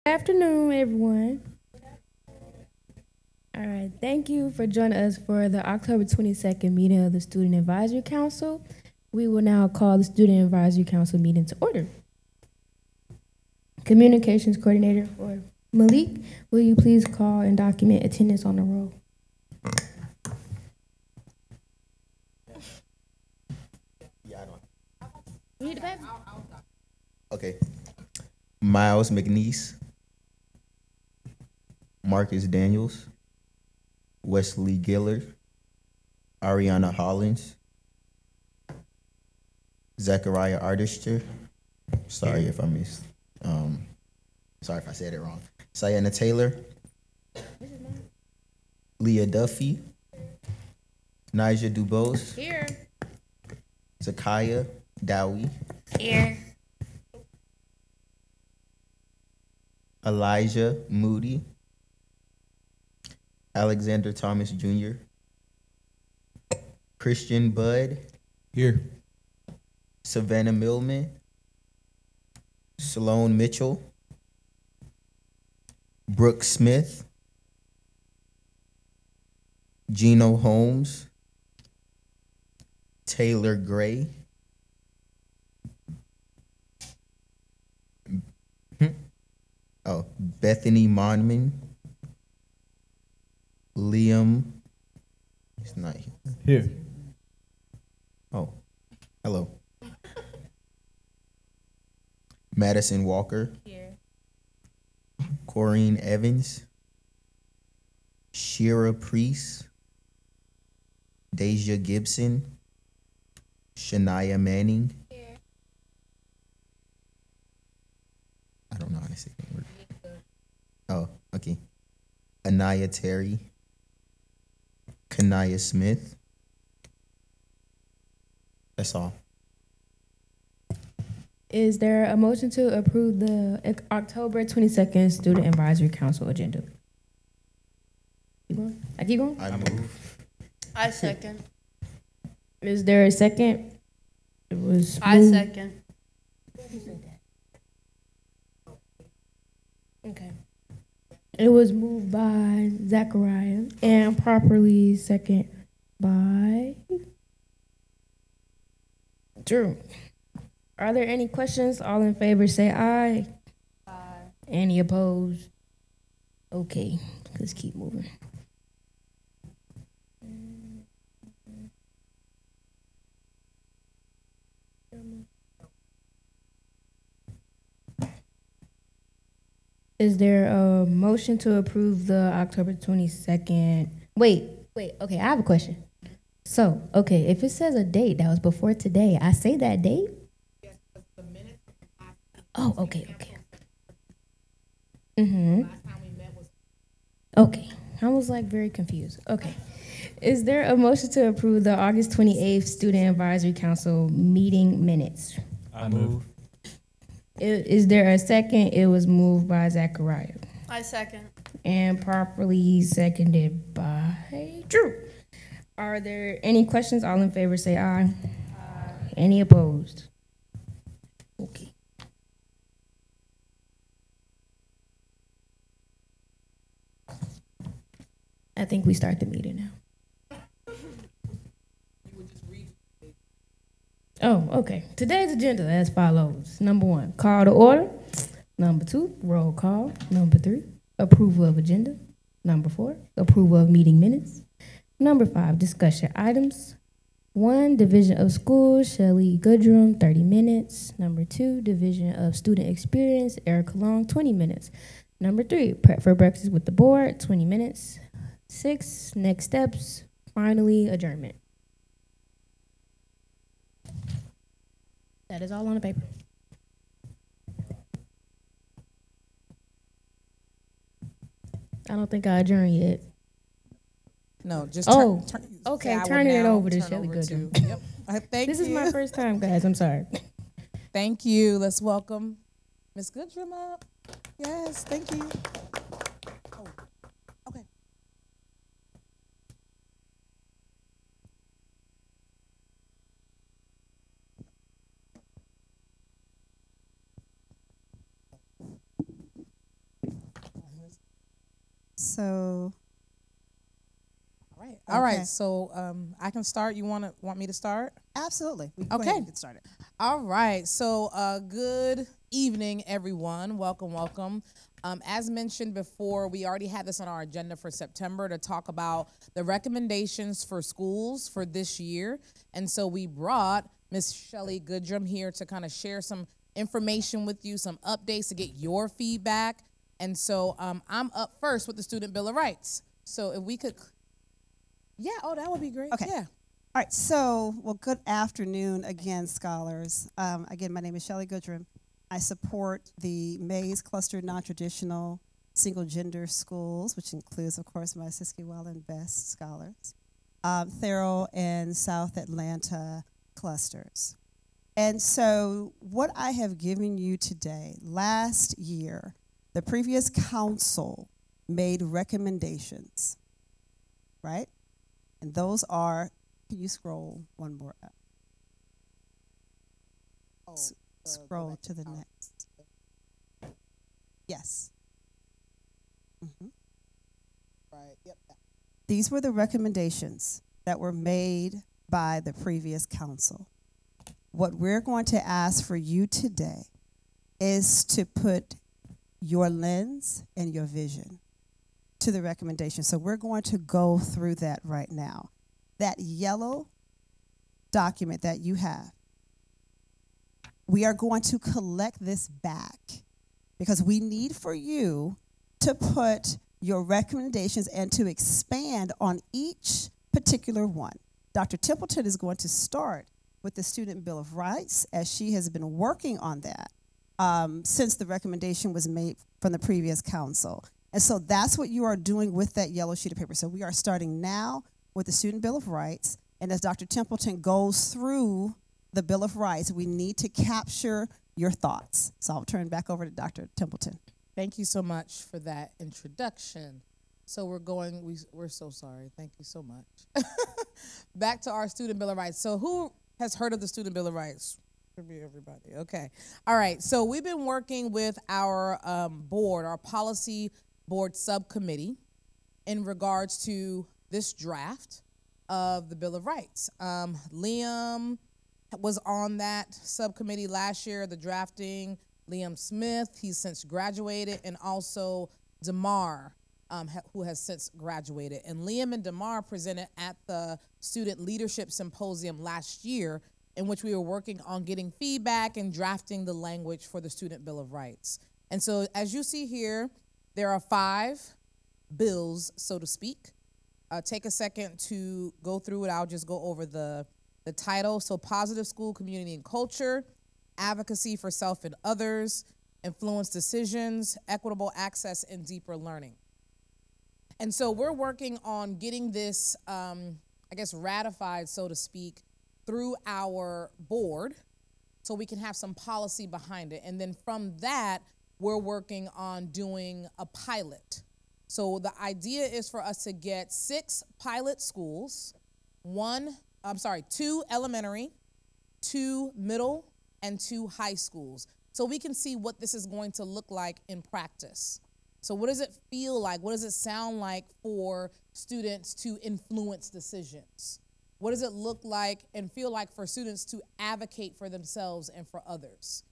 Afternoon, everyone. All right, thank you for joining us for the October 22nd meeting of the Student Advisory Council. We will now call the Student Advisory Council meeting to order. Communications Coordinator for Malik, will you please call and document attendance on the roll? Yeah, I don't. You need the paper? Okay. Miles McNeese, Marcus Daniels, Wesley Gillard, Ariana Hollins, Zachariah Artister. Sorry if I missed. Sorry if I said it wrong. Sienna Taylor, Leah Duffy, Nigel Dubose, Here. Zakiah Dowie, Here. Elijah Moody, Alexander Thomas Jr., Christian Budd, Here. Savannah Millman, Sloan Mitchell, Brooke Smith, Gino Holmes, Taylor Gray, Bethany Monman, Liam, he's not here. Here. Oh, hello. Madison Walker, Here. Corrine Evans, Shira Priest, Deja Gibson, Shania Manning. Here. I don't know how to say that word. Oh, okay. Anaya Terry, Kanaya Smith. That's all. Is there a motion to approve the October 22nd Student Advisory Council agenda? Keep going? I keep going? I move. I second. Is there a second? It was I moved- second. Okay. It was moved by Zachariah and properly second by Drew. Are there any questions? All in favor say aye. Aye. Any opposed? Okay, let's keep moving. Is there a motion to approve the October 22nd? Wait, okay, I have a question. So, okay, if it says a date that was before today, I say that date? Oh, okay. Mm-hmm. Okay, I was like very confused. Okay. Is there a motion to approve the August 28th Student Advisory Council meeting minutes? I move. Is there a second? It was moved by Zachariah I second. and properly seconded by Drew. Are there any questions? All in favor say aye. Any opposed? Okay. I think we start the meeting now. Oh, okay. Today's agenda as follows. Number 1, call to order. Number 2, roll call. Number 3, approval of agenda. Number 4, approval of meeting minutes. Number 5, discussion items. 1, division of school, Shelly Goodrum, 30 minutes. Number 2, division of student experience, Erica Long, 20 minutes. Number 3, prep for breakfast with the board, 20 minutes. 6, next steps. Finally, adjournment. That is all on the paper. I don't think I adjourned yet. No, just Oh, turn, okay, say I will turning it now over to turn Shelly over Goodrum. to- Yep. Thank This you. is my first time, guys. I'm sorry. Thank you. Let's welcome Miss Goodrum up. Yes, thank you. Oh, okay. So, All right. Okay. So I can start. You want me to start? absolutely. We can go Okay. ahead and get started. All right. So good evening, everyone. Welcome, welcome. As mentioned before, we already had this on our agenda for September to talk about the recommendations for schools for this year. And so we brought Miss Shelly Goodrum here to kind of share some information with you, some updates to get your feedback. And so I'm up first with the Student Bill of Rights. So if we could, yeah, oh, that would be great. Okay. Yeah. All right. So, well, good afternoon again, scholars. Again, my name is Shelly Goodrum. I support the Mays Cluster Non-Traditional Single Gender Schools, which includes, of course, my Siskiyou and Best scholars, Thorough and South Atlanta clusters. And so what I have given you today, last year, the previous council made recommendations, right? And those are, can you scroll one more up? Scroll to the next. Yes. Right. Yep. These were the recommendations that were made by the previous council. What we're going to ask for you today is to put your lens and your vision to the recommendation. So we're going to go through that right now. That yellow document that you have, we are going to collect this back because we need for you to put your recommendations and to expand on each particular one. Dr. Templeton is going to start with the Student Bill of Rights, as she has been working on that since the recommendation was made from the previous council. And so that's what you are doing with that yellow sheet of paper. So we are starting now with the Student Bill of Rights, and as Dr. Templeton goes through the Bill of Rights, we need to capture your thoughts. So I'll turn back over to Dr. Templeton. Thank you so much for that introduction. So we're so sorry. Thank you so much. Back to our Student Bill of Rights. So who has heard of the Student Bill of Rights? Should be everybody. Okay. All right. So we've been working with our board, our policy board subcommittee, in regards to this draft of the Bill of Rights. Liam was on that subcommittee last year, the drafting. Liam Smith, he's since graduated, and also DeMar, who has since graduated. And Liam and DeMar presented at the Student Leadership Symposium last year, in which we were working on getting feedback and drafting the language for the Student Bill of Rights. And so as you see here, there are 5 bills, so to speak. Take a second to go through it. I'll just go over the title. So positive school, community, and culture, advocacy for self and others, influence decisions, equitable access, and deeper learning. And so we're working on getting this, ratified, so to speak, through our board so we can have some policy behind it. And then from that, we're working on doing a pilot. So the idea is for us to get 6 pilot schools, 2 elementary, 2 middle, and 2 high schools. So we can see what this is going to look like in practice. So what does it feel like? What does it sound like for students to influence decisions? What does it look like and feel like for students to advocate for themselves and for others?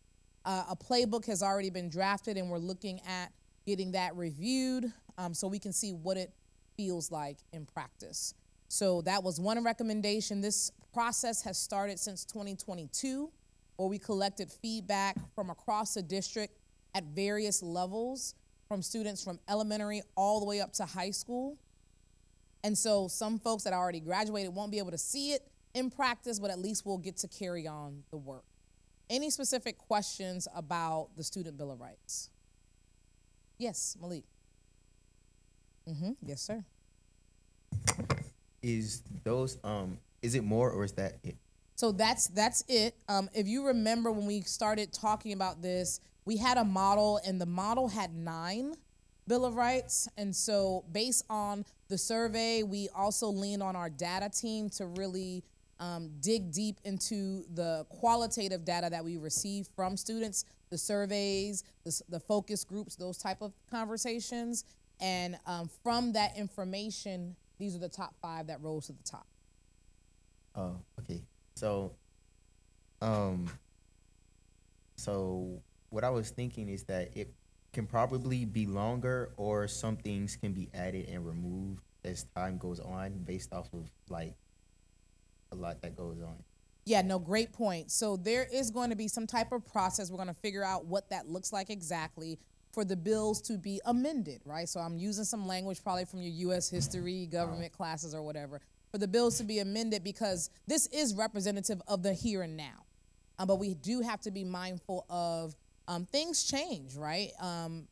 A playbook has already been drafted, and we're looking at getting that reviewed so we can see what it feels like in practice. So that was one recommendation. This process has started since 2022, where we collected feedback from across the district at various levels, from students from elementary all the way up to high school. And so some folks that already graduated won't be able to see it in practice, but at least we'll get to carry on the work. Any specific questions about the Student Bill of Rights? Yes, Malik. Yes, sir. Is it more or is that it? So that's it. If you remember when we started talking about this, we had a model, and the model had 9 Bill of Rights. And so based on the survey, we also leaned on our data team to really dig deep into the qualitative data that we receive from students, the surveys, the focus groups, those type of conversations. And from that information, these are the top 5 that rose to the top. Oh, okay. So what I was thinking is that it can probably be longer, or some things can be added and removed as time goes on based off of like a lot that goes on. Yeah, no, great point. So there is going to be some type of process. We're going to figure out what that looks like exactly for the bills to be amended, right? So I'm using some language probably from your U.S. history, government classes or whatever, for the bills to be amended, because this is representative of the here and now. But we do have to be mindful of things change, right?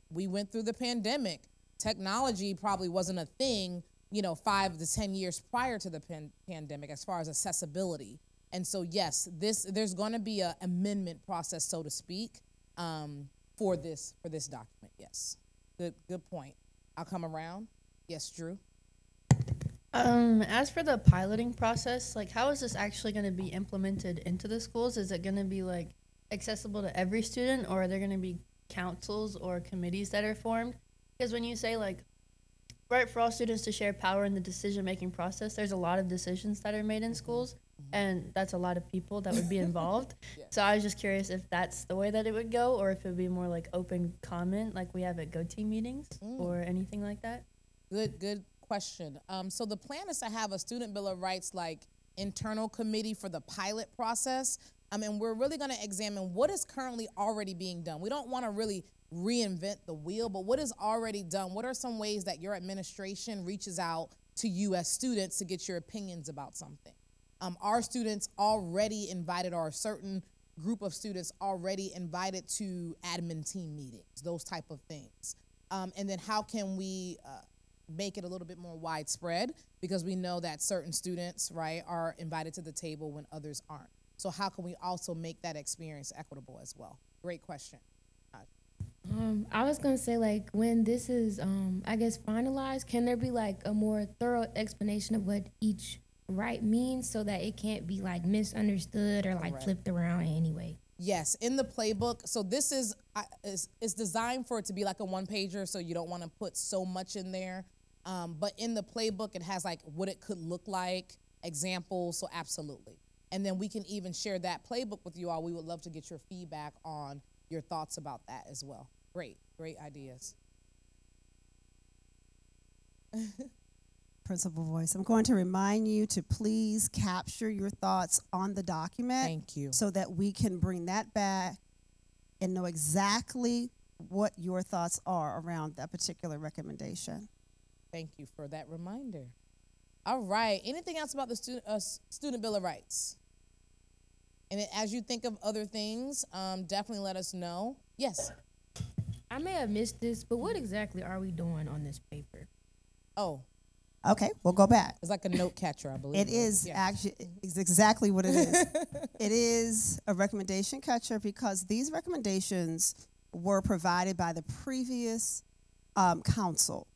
We went through the pandemic. Technology probably wasn't a thing, 5 to 10 years prior to the pandemic as far as accessibility. And so, yes, there's going to be an amendment process, so to speak, for this document. Yes, good point. I'll come around. Yes, Drew. As for the piloting process, like, how is this actually going to be implemented into the schools? Is it going to be like accessible to every student, or are there going to be councils or committees that are formed? Because when you say like, right, for all students to share power in the decision-making process, there's a lot of decisions that are made in schools, and that's a lot of people that would be involved. Yeah. So I was just curious if that's the way that it would go, or if it would be more like open comment like we have at GoTeam meetings or anything like that. Good question. So the plan is to have a Student Bill of Rights like internal committee for the pilot process. And we're really going to examine what is currently already being done. We don't want to really reinvent the wheel, but what is already done? What are some ways that your administration reaches out to you as students to get your opinions about something? Our students already invited, or a certain group of students already invited to admin team meetings, those type of things. And then how can we make it a little bit more widespread, because we know that certain students, right, are invited to the table when others aren't. So how can we also make that experience equitable as well? Great question. I was gonna say, like, when this is, I guess, finalized, can there be like a more thorough explanation of what each right means, so that it can't be like misunderstood or like Correct. flipped around in any way? Yes, in the playbook. So this is designed for it to be like a one-pager, so you don't want to put so much in there. But in the playbook, it has like what it could look like, examples, so absolutely. And then we can even share that playbook with you all. We would love to get your feedback on your thoughts about that as well. Great ideas. Principal Voice, I'm going to remind you to please capture your thoughts on the document. Thank you. So that we can bring that back and know exactly what your thoughts are around that particular recommendation. Thank you for that reminder. All right. Anything else about the Student Bill of Rights? And then as you think of other things, definitely let us know. Yes. I may have missed this, but what exactly are we doing on this paper? Oh, Okay, we'll go back. it's like a note catcher, I believe. It is actually it's exactly what it is. It is a recommendation catcher, because these recommendations were provided by the previous council.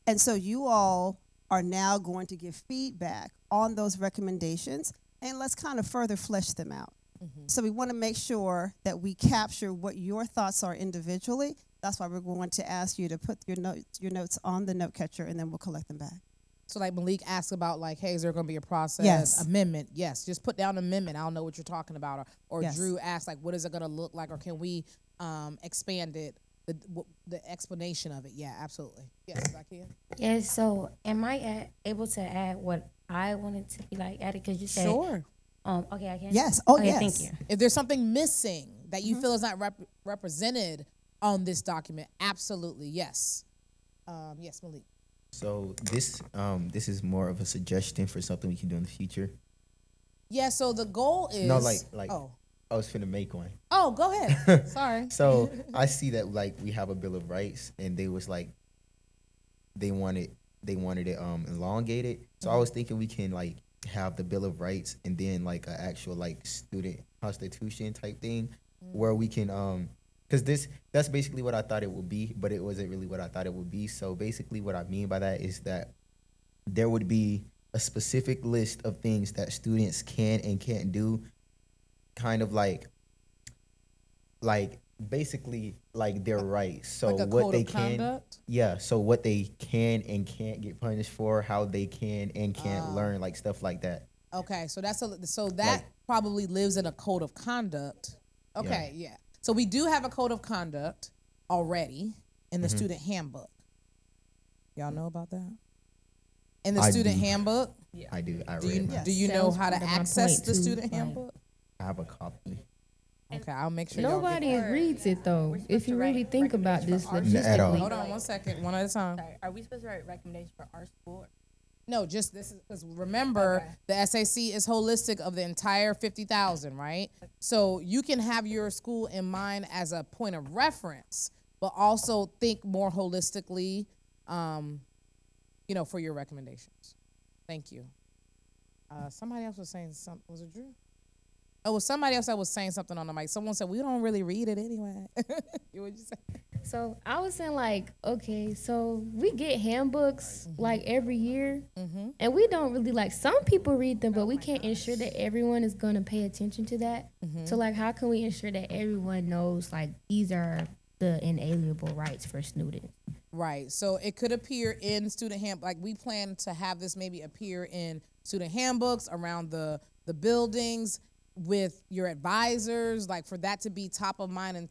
And so you all are now going to give feedback on those recommendations, and let's kind of further flesh them out. So we want to make sure that we capture what your thoughts are individually. That's why we're going to ask you to put your notes on the note catcher, and then we'll collect them back. So like Malik asked about like, hey, is there going to be a process? Yes. Amendment. Yes. Just put down amendment. I don't know what you're talking about. Or Yes. Drew asked like, what is it going to look like? Or can we expand it, the explanation of it? Yeah, absolutely. Yes, Zakia? Yes, so am I able to add what I wanted to be like added? Because you said, Sure. okay, I can. Yes. Oh, Okay, yes. thank you. If there's something missing that you feel is not represented on this document, absolutely, yes. Yes, Malik. So this is more of a suggestion for something we can do in the future. Yeah, so the goal is... No, like Oh, I was finna make one. oh, go ahead. Sorry. So I see that like we have a Bill of Rights, and they was like they wanted it elongated. So I was thinking we can like have the Bill of Rights and then like an actual like student constitution type thing, where we can because that's basically what I thought it would be, but it wasn't really what I thought it would be. So basically what I mean by that is that there would be a specific list of things that students can and can't do, kind of like basically like their rights. So Like a what code they of can, conduct? yeah. So what they can and can't get punished for, how they can and can't learn, like stuff like that. Okay, so that Like- probably lives in a code of conduct. Okay, yeah. So we do have a code of conduct already in the student handbook. Y'all know about that? In the I student do. handbook, I do. I do you read mine. do you That know was how to part of my access point, the too, student like- handbook? I have a copy. Okay, I'll make sure y'all get Nobody that. reads it though. If you really think about this At all. Hold logistically, on one second, one at a time. Sorry, are we supposed to write recommendations for our school? No, just this is because remember the SAC is holistic of the entire 50,000, right? So you can have your school in mind as a point of reference, but also think more holistically, for your recommendations. Thank you. Somebody else was saying something. Was it Drew? Oh, it was somebody else that was saying something on the mic. Someone said we don't really read it anyway. What'd you say? so I was saying like, okay, so we get handbooks like every year, and we don't really like. Some people read them, but we can't ensure that everyone is gonna pay attention to that. So like, how can we ensure that everyone knows like these are the inalienable rights for students? Right. So it could appear in student like we plan to have this maybe appear in student handbooks around the buildings with your advisors, like for that to be top of mind and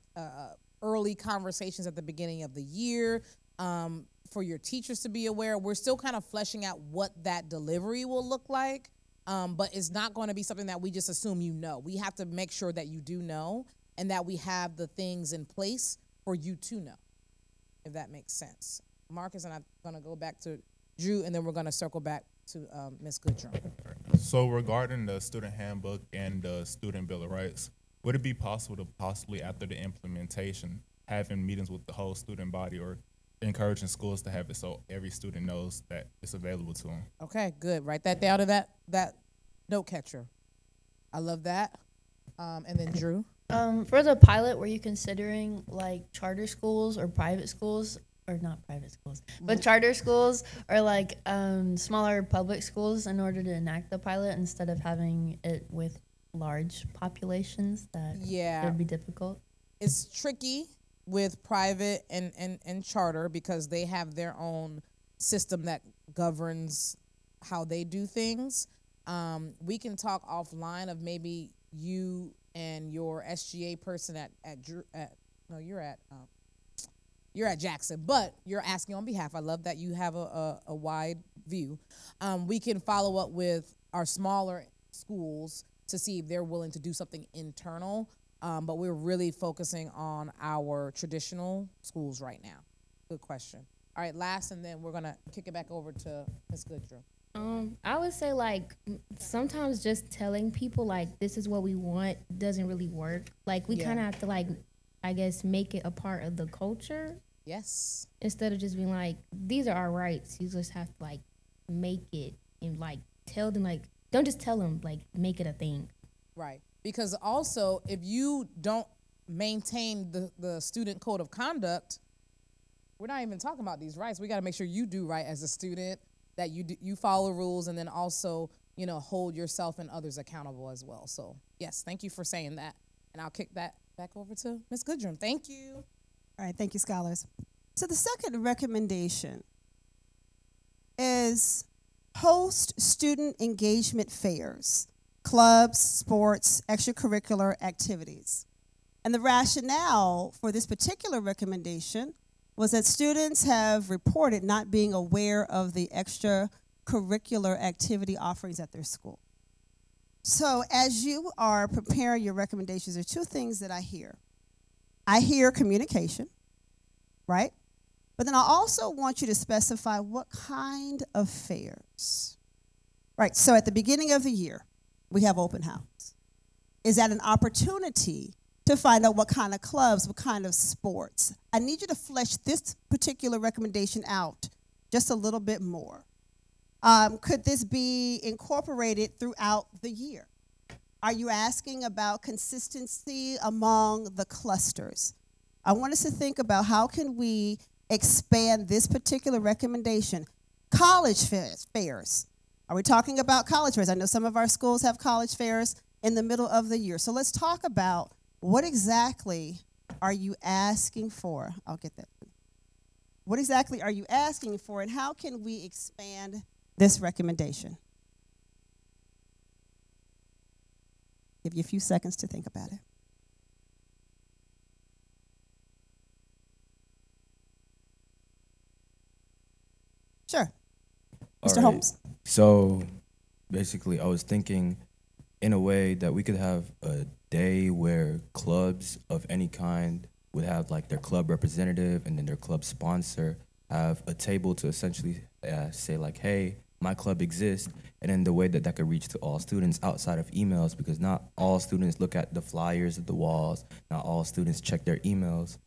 early conversations at the beginning of the year, for your teachers to be aware. We're still kind of fleshing out what that delivery will look like, but it's not going to be something that we just assume you know. We have to make sure that you do know and that we have the things in place for you to know, if that makes sense. Marcus and I are going to go back to Drew, and then we're going to circle back to Ms. Goodrum. So regarding the student handbook and the student bill of rights, would it be possible to possibly after the implementation having meetings with the whole student body or encouraging schools to have it so every student knows that it's available to them? Okay, good. Write that down to that note catcher. I love that. And then Drew. For the pilot, were you considering like charter schools or private schools, or not private schools, but charter schools or like smaller public schools in order to enact the pilot instead of having it with large populations that it would be difficult? It's tricky with private and charter because they have their own system that governs how they do things. We can talk offline of maybe you and your SGA person you're at Jackson, but you're asking on behalf. I love that you have a wide view. We can follow up with our smaller schools to see if they're willing to do something internal, but we're really focusing on our traditional schools right now. Good question. All right, last, and then we're going to kick it back over to Ms. Goodrum. I would say like sometimes just telling people like this is what we want doesn't really work. Like we kind of have to like, I guess, make it a part of the culture. Yes. Instead of just being like, these are our rights. You just have to like make it and like tell them like, don't just tell them, like make it a thing. Right. Because also if you don't maintain the student code of conduct, we're not even talking about these rights. We got to make sure you do right as a student, that you follow rules, and then also, hold yourself and others accountable as well. So, yes, thank you for saying that. And I'll kick that back over to Ms. Goodrum. Thank you. All right, thank you, scholars. So the second recommendation is host student engagement fairs, clubs, sports, extracurricular activities. And the rationale for this particular recommendation was that students have reported not being aware of the extracurricular activity offerings at their school. So as you are preparing your recommendations, there are two things that I hear. I hear communication, right? But then I also want you to specify what kind of fairs. Right, so at the beginning of the year, we have open house. Is that an opportunity to find out what kind of clubs, what kind of sports? I need you to flesh this particular recommendation out just a little bit more. Could this be incorporated throughout the year? Are you asking about consistency among the clusters? I want us to think about how can we expand this particular recommendation. College fairs. Are we talking about college fairs? I know some of our schools have college fairs in the middle of the year. So let's talk about what exactly are you asking for? I'll get that. What exactly are you asking for, and how can we expand this recommendation? Give you a few seconds to think about it. Sure. Mr. All right. Holmes. So basically, I was thinking in a way that we could have a day where clubs of any kind would have like their club representative and then their club sponsor have a table to essentially say like, hey, my club exists, and then the way that that could reach to all students outside of emails, because not all students look at the flyers at the walls, not all students check their emails.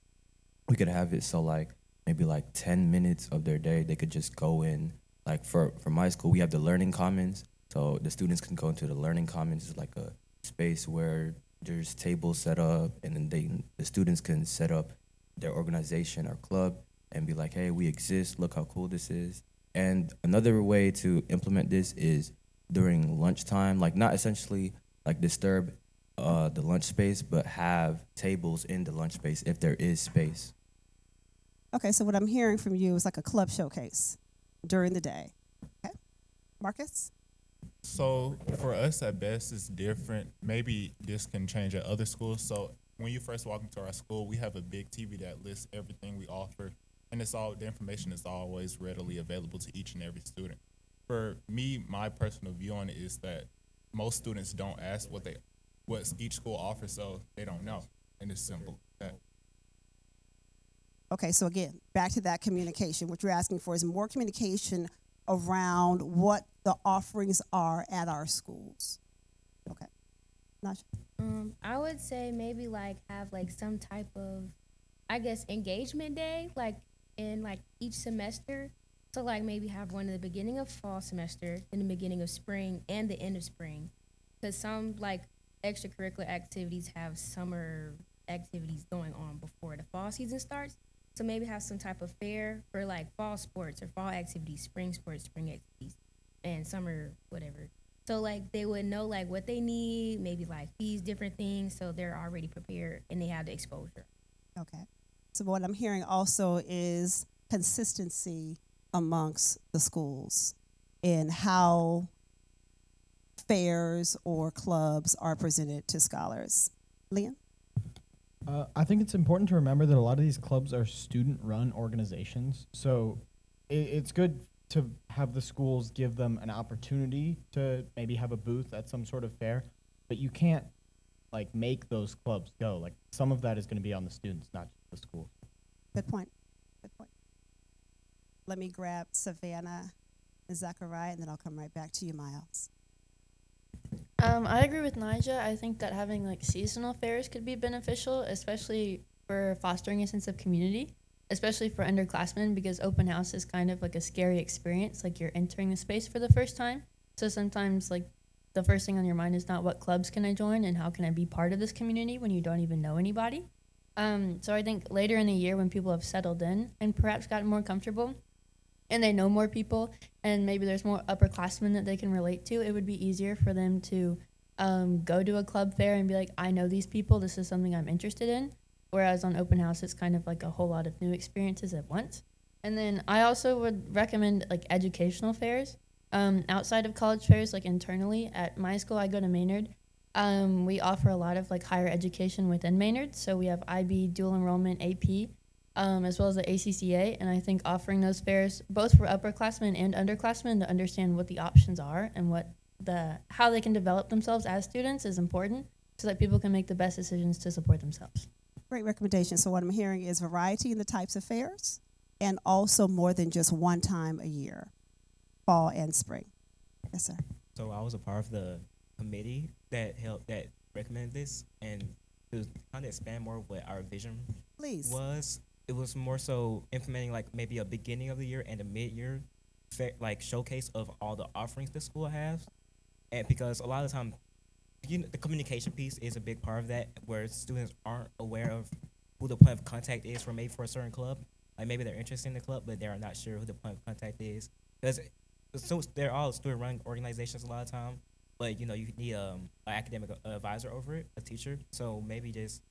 We could have it so like maybe like 10 minutes of their day they could just go in. Like for my school, we have the learning commons, so the students can go into the learning commons. It's like a space where there's tables set up, and then the students can set up their organization or club and be like, hey, we exist, look how cool this is. And another way to implement this is during lunchtime, like not essentially like disturb the lunch space, but have tables in the lunch space if there is space. Okay, so what I'm hearing from you is like a club showcase during the day. Okay, Marcus? So for us at best, it's different. Maybe this can change at other schools. So when you first walk into our school, we have a big TV that lists everything we offer, and the information is always readily available to each and every student. For me, my personal view on it is that most students don't ask what each school offers, so they don't know, and it's simple. Okay, so again, back to that communication. What you're asking for is more communication around what the offerings are at our schools. Okay. Nasha? I would say maybe like have like some type of, I guess, engagement day, like in like each semester. So like maybe have one in the beginning of fall semester, in the beginning of spring, and the end of spring. Because some like extracurricular activities have summer activities going on before the fall season starts. So maybe have some type of fair for like fall sports or fall activities, spring sports, spring activities, and summer whatever. So like they would know like what they need, maybe like these different things, so they're already prepared and they have the exposure. Okay. So what I'm hearing also is consistency amongst the schools in how fairs or clubs are presented to scholars. Liam? I think it's important to remember that a lot of these clubs are student-run organizations, so it's good to have the schools give them an opportunity to maybe have a booth at some sort of fair, but you can't like make those clubs go. Like some of that is going to be on the students, not just the schools. Good point. Good point. Let me grab Savannah and Zachariah, and then I'll come right back to you, Miles. I agree with Nija. I think that having like seasonal fairs could be beneficial, especially for fostering a sense of community, especially for underclassmen, because open house is kind of like a scary experience. Like you're entering the space for the first time. So sometimes like the first thing on your mind is not what clubs can I join and how can I be part of this community when you don't even know anybody. So I think later in the year when people have settled in and perhaps gotten more comfortable and they know more people and maybe there's more upperclassmen that they can relate to, it would be easier for them to go to a club fair and be like, I know these people, this is something I'm interested in. Whereas on open house, it's kind of like a whole lot of new experiences at once. And then I also would recommend like educational fairs outside of college fairs, like internally. At my school, I go to Maynard. We offer a lot of like higher education within Maynard. So we have IB, dual enrollment, AP, as well as the ACCA. And I think offering those fairs, both for upperclassmen and underclassmen, to understand what the options are and how they can develop themselves as students is important so that people can make the best decisions to support themselves. Great recommendation. So what I'm hearing is variety in the types of fairs and also more than just one time a year, fall and spring. Yes, sir. So I was a part of the committee that recommended this, and to kind of expand more of what our vision was, it was more so implementing like maybe a beginning of the year and a mid-year like showcase of all the offerings the school has, and because a lot of the time, the communication piece is a big part of that, where students aren't aware of who the point of contact is for a certain club. Like maybe they're interested in the club, but they're not sure who the point of contact is. Because they're all student-run organizations a lot of time, but you need an academic advisor over it, a teacher. So maybe just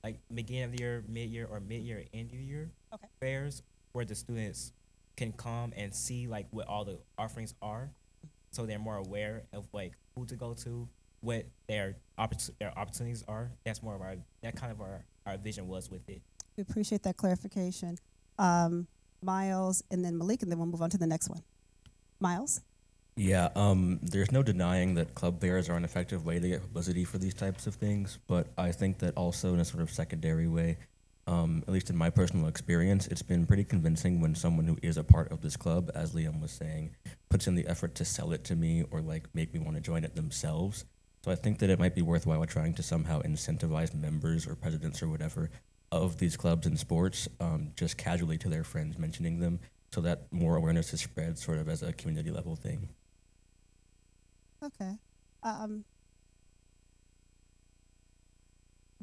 like beginning of the year, mid-year, or mid-year, end of year fairs where the students can come and see like what all the offerings are, so they're more aware of like who to go to, what their opportunities are. That's more of our vision was with it. We appreciate that clarification. Miles, and then Malik, and then we'll move on to the next one. Miles? Yeah, there's no denying that club fairs are an effective way to get publicity for these types of things, but I think that also in a sort of secondary way, at least in my personal experience, it's been pretty convincing when someone who is a part of this club, as Liam was saying, puts in the effort to sell it to me or like make me want to join it themselves. So I think that it might be worthwhile trying to somehow incentivize members or presidents or whatever of these clubs and sports just casually to their friends, mentioning them, so that more awareness is spread sort of as a community level thing. Okay.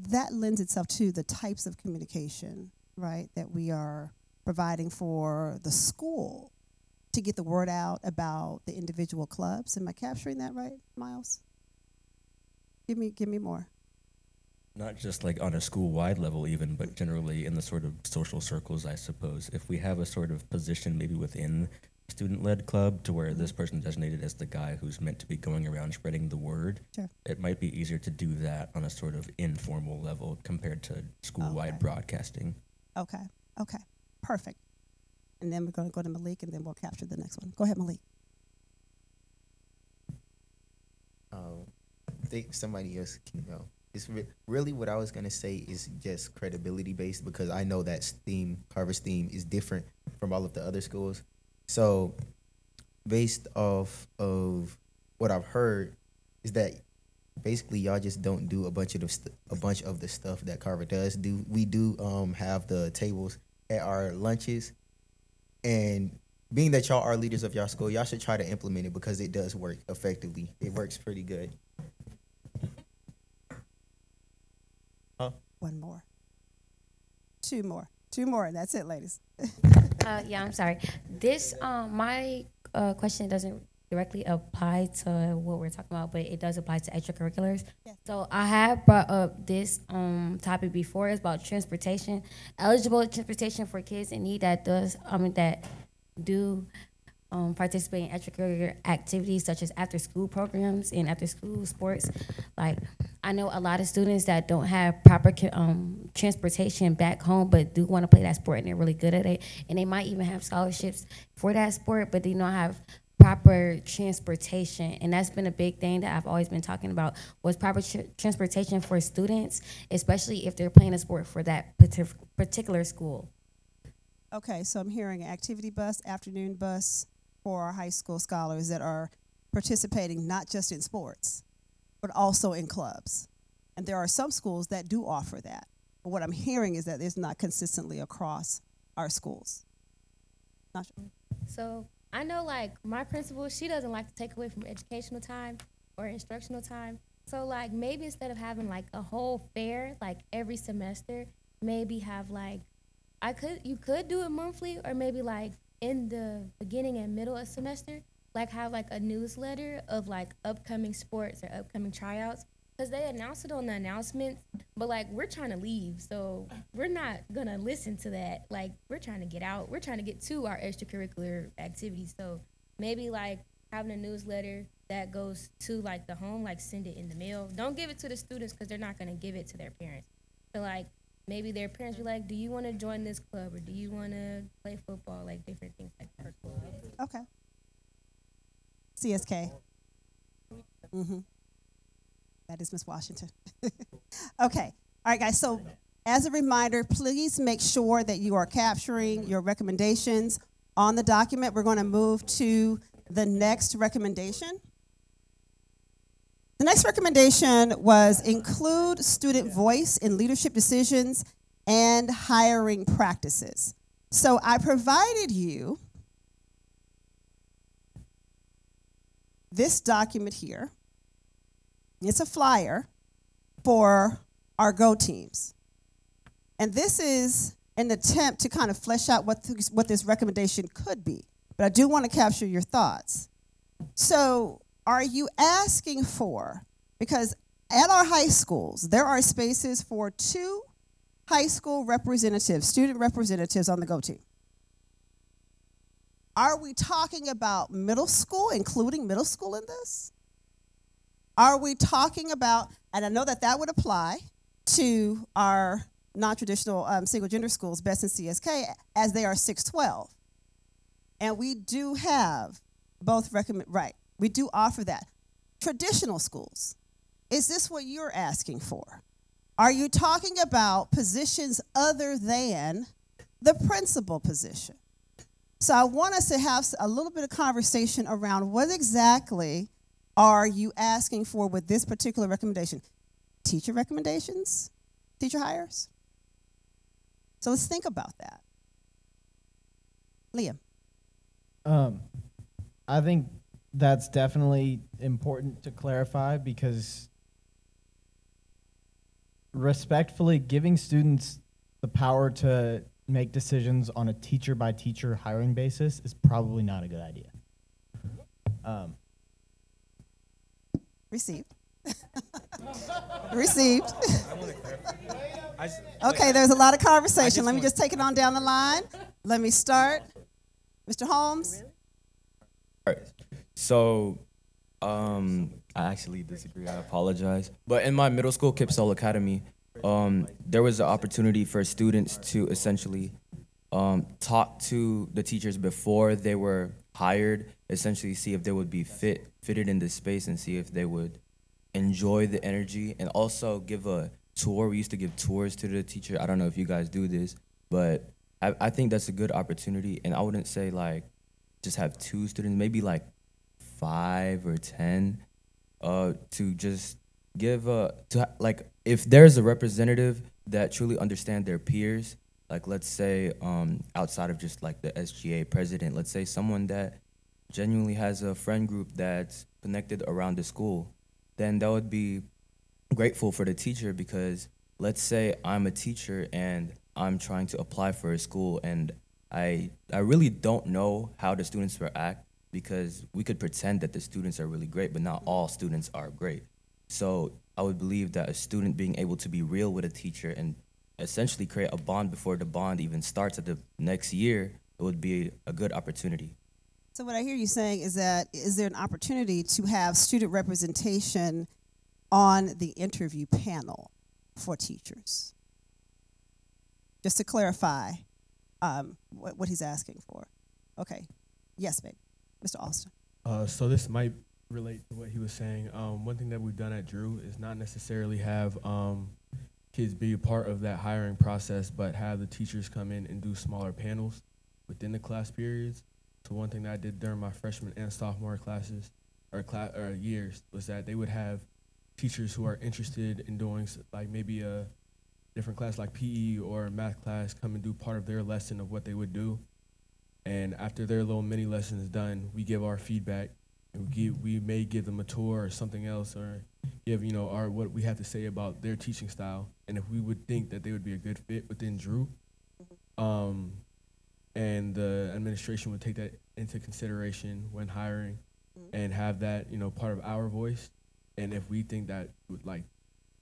That lends itself to the types of communication, right, that we are providing for the school to get the word out about the individual clubs. Am I capturing that right, Miles? Give me more. Not just like on a school-wide level even, but generally in the sort of social circles, I suppose. If we have a sort of position maybe within a student-led club to where this person designated as the guy who's meant to be going around spreading the word, sure, it might be easier to do that on a sort of informal level compared to school-wide broadcasting. Okay, perfect. And then we're going to go to Malik, and then we'll capture the next one. Go ahead, Malik. I think somebody else can go. It's really what I was going to say is just credibility based, because I know that Carver's theme is different from all of the other schools. So based off of what I've heard is that basically y'all just don't do a bunch of the stuff that Carver does. We do have the tables at our lunches, and being that y'all are leaders of y'all school, y'all should try to implement it because it does work effectively. It works pretty good. One more. Two more, and that's it, ladies. Yeah, I'm sorry. This, my question doesn't directly apply to what we're talking about, but it does apply to extracurriculars. Yes. So I have brought up this topic before. It's about transportation, eligible transportation for kids in need that do participate in extracurricular activities such as after-school programs and after-school sports. Like, I know a lot of students that don't have proper transportation back home, but do want to play that sport and they're really good at it. And they might even have scholarships for that sport, but they don't have proper transportation. And that's been a big thing that I've always been talking about, was proper transportation for students, especially if they're playing a sport for that particular school. Okay, so I'm hearing an activity bus, afternoon bus for our high school scholars that are participating not just in sports, but also in clubs. And there are some schools that do offer that. But what I'm hearing is that it's not consistently across our schools. Not sure. So I know, like, my principal, she doesn't like to take away from educational time or instructional time. So, like, maybe instead of having, like, a whole fair, like, every semester, maybe have, like, you could do it monthly, or maybe, like, in the beginning and middle of semester, like, have, like, a newsletter of, like, upcoming sports or upcoming tryouts. Because they announce it on the announcements, but, like, we're trying to leave, so we're not going to listen to that. Like, we're trying to get out. We're trying to get to our extracurricular activities. So maybe, like, having a newsletter that goes to, like, the home, like, send it in the mail. Don't give it to the students because they're not going to give it to their parents. So, like, maybe their parents be like, do you want to join this club, or do you want to play football, like, different things like that. Okay. CSK. Mm-hmm. That is Ms. Washington. Okay. All right, guys. So as a reminder, please make sure that you are capturing your recommendations on the document. We're going to move to the next recommendation. The next recommendation was include student voice in leadership decisions and hiring practices. So I provided you this document here. It's a flyer for our Go teams. And this is an attempt to kind of flesh out what this recommendation could be. But I do want to capture your thoughts. So are you asking for, because at our high schools, there are spaces for 2 high school representatives, student representatives on the GO team. Are we talking about middle school, including middle school in this? Are we talking about, and I know that that would apply to our non-traditional single gender schools, BEST and CSK, as they are 612. And we do have both right, we do offer that. Traditional schools, is this what you're asking for? Are you talking about positions other than the principal position? So I want us to have a little bit of conversation around what exactly are you asking for with this particular recommendation? Teacher recommendations? Teacher hires? So let's think about that. Liam. I think that's definitely important to clarify because respectfully giving students the power to make decisions on a teacher by teacher hiring basis is probably not a good idea. Received. Received. Okay, there's a lot of conversation. Let me just take it on down the line. Let me start. Mr. Holmes. All right. So, I actually disagree. I apologize. But in my middle school, Kipsall Academy, there was an opportunity for students to essentially talk to the teachers before they were hired, essentially see if they would be fitted in this space and see if they would enjoy the energy, and also give a tour. We used to give tours to the teacher. I don't know if you guys do this, but I think that's a good opportunity. And I wouldn't say like just have 2 students, maybe like 5 or 10, to just give like if there's a representative that truly understand their peers, like let's say outside of just like the SGA president, let's say someone that genuinely has a friend group that's connected around the school, then that would be grateful for the teacher. Because let's say I'm a teacher and I'm trying to apply for a school and I really don't know how the students will act, because we could pretend that the students are really great, but not all students are great. So I would believe that a student being able to be real with a teacher and essentially create a bond before the bond even starts at the next year, it would be a good opportunity. So what I hear you saying is that, is there an opportunity to have student representation on the interview panel for teachers? Just to clarify what he's asking for. Okay. Yes, babe. Mr. Austin. So this might relate to what he was saying. One thing that we've done at Drew is not necessarily have kids be a part of that hiring process, but have the teachers come in and do smaller panels within the class periods. So one thing that I did during my freshman and sophomore classes or years was that they would have teachers who are interested in doing like maybe a different class like PE or math class come and do part of their lesson of what they would do. And after their little mini lesson is done, we give our feedback. And we may give them a tour or something else, or give our what we have to say about their teaching style, and if we would think that they would be a good fit within Drew, and the administration would take that into consideration when hiring, and have that part of our voice, and if we think that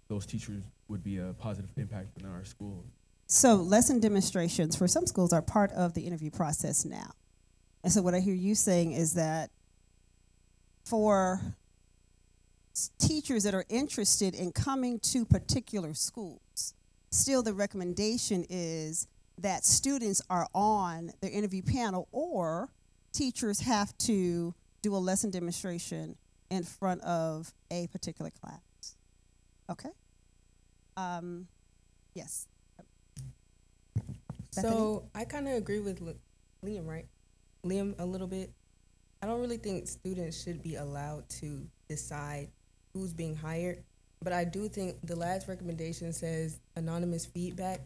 those teachers would be a positive impact in our school. So lesson demonstrations for some schools are part of the interview process now. And so what I hear you saying is that for teachers that are interested in coming to particular schools, still the recommendation is that students are on the interview panel, or teachers have to do a lesson demonstration in front of a particular class. Okay? Yes. So I kind of agree with Liam, right? Liam a little bit. I don't really think students should be allowed to decide who's being hired, but I do think the last recommendation says anonymous feedback.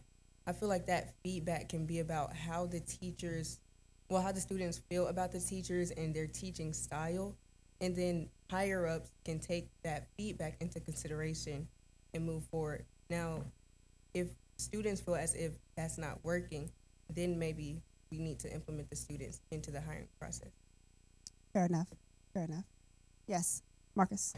I feel like that feedback can be about how the teachers, how the students feel about the teachers and their teaching style, and then higher ups can take that feedback into consideration and move forward. Now, if students feel as if that's not working, then maybe we need to implement the students into the hiring process. Fair enough. Fair enough. Yes, Marcus.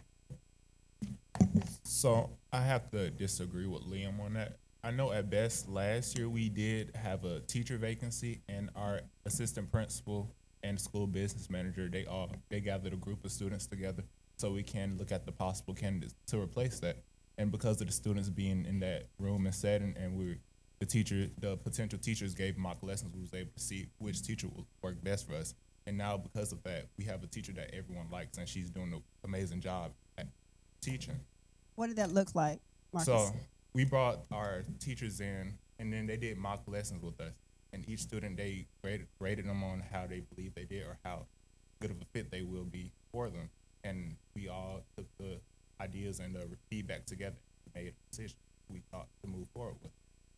So I have to disagree with Liam on that. I know at best last year we did have a teacher vacancy, and our assistant principal and school business manager, they gathered a group of students together so we can look at the possible candidates to replace that. And because of the students being in that room and setting, and the potential teachers gave mock lessons, we was able to see which teacher would work best for us. And now because of that, we have a teacher that everyone likes, and she's doing an amazing job at teaching. What did that look like, Marcus? So we brought our teachers in, and then they did mock lessons with us. And each student, they graded them on how they believe they did or how good of a fit they will be for them. And we all took the ideas and the feedback together and made a decision we thought to move forward with.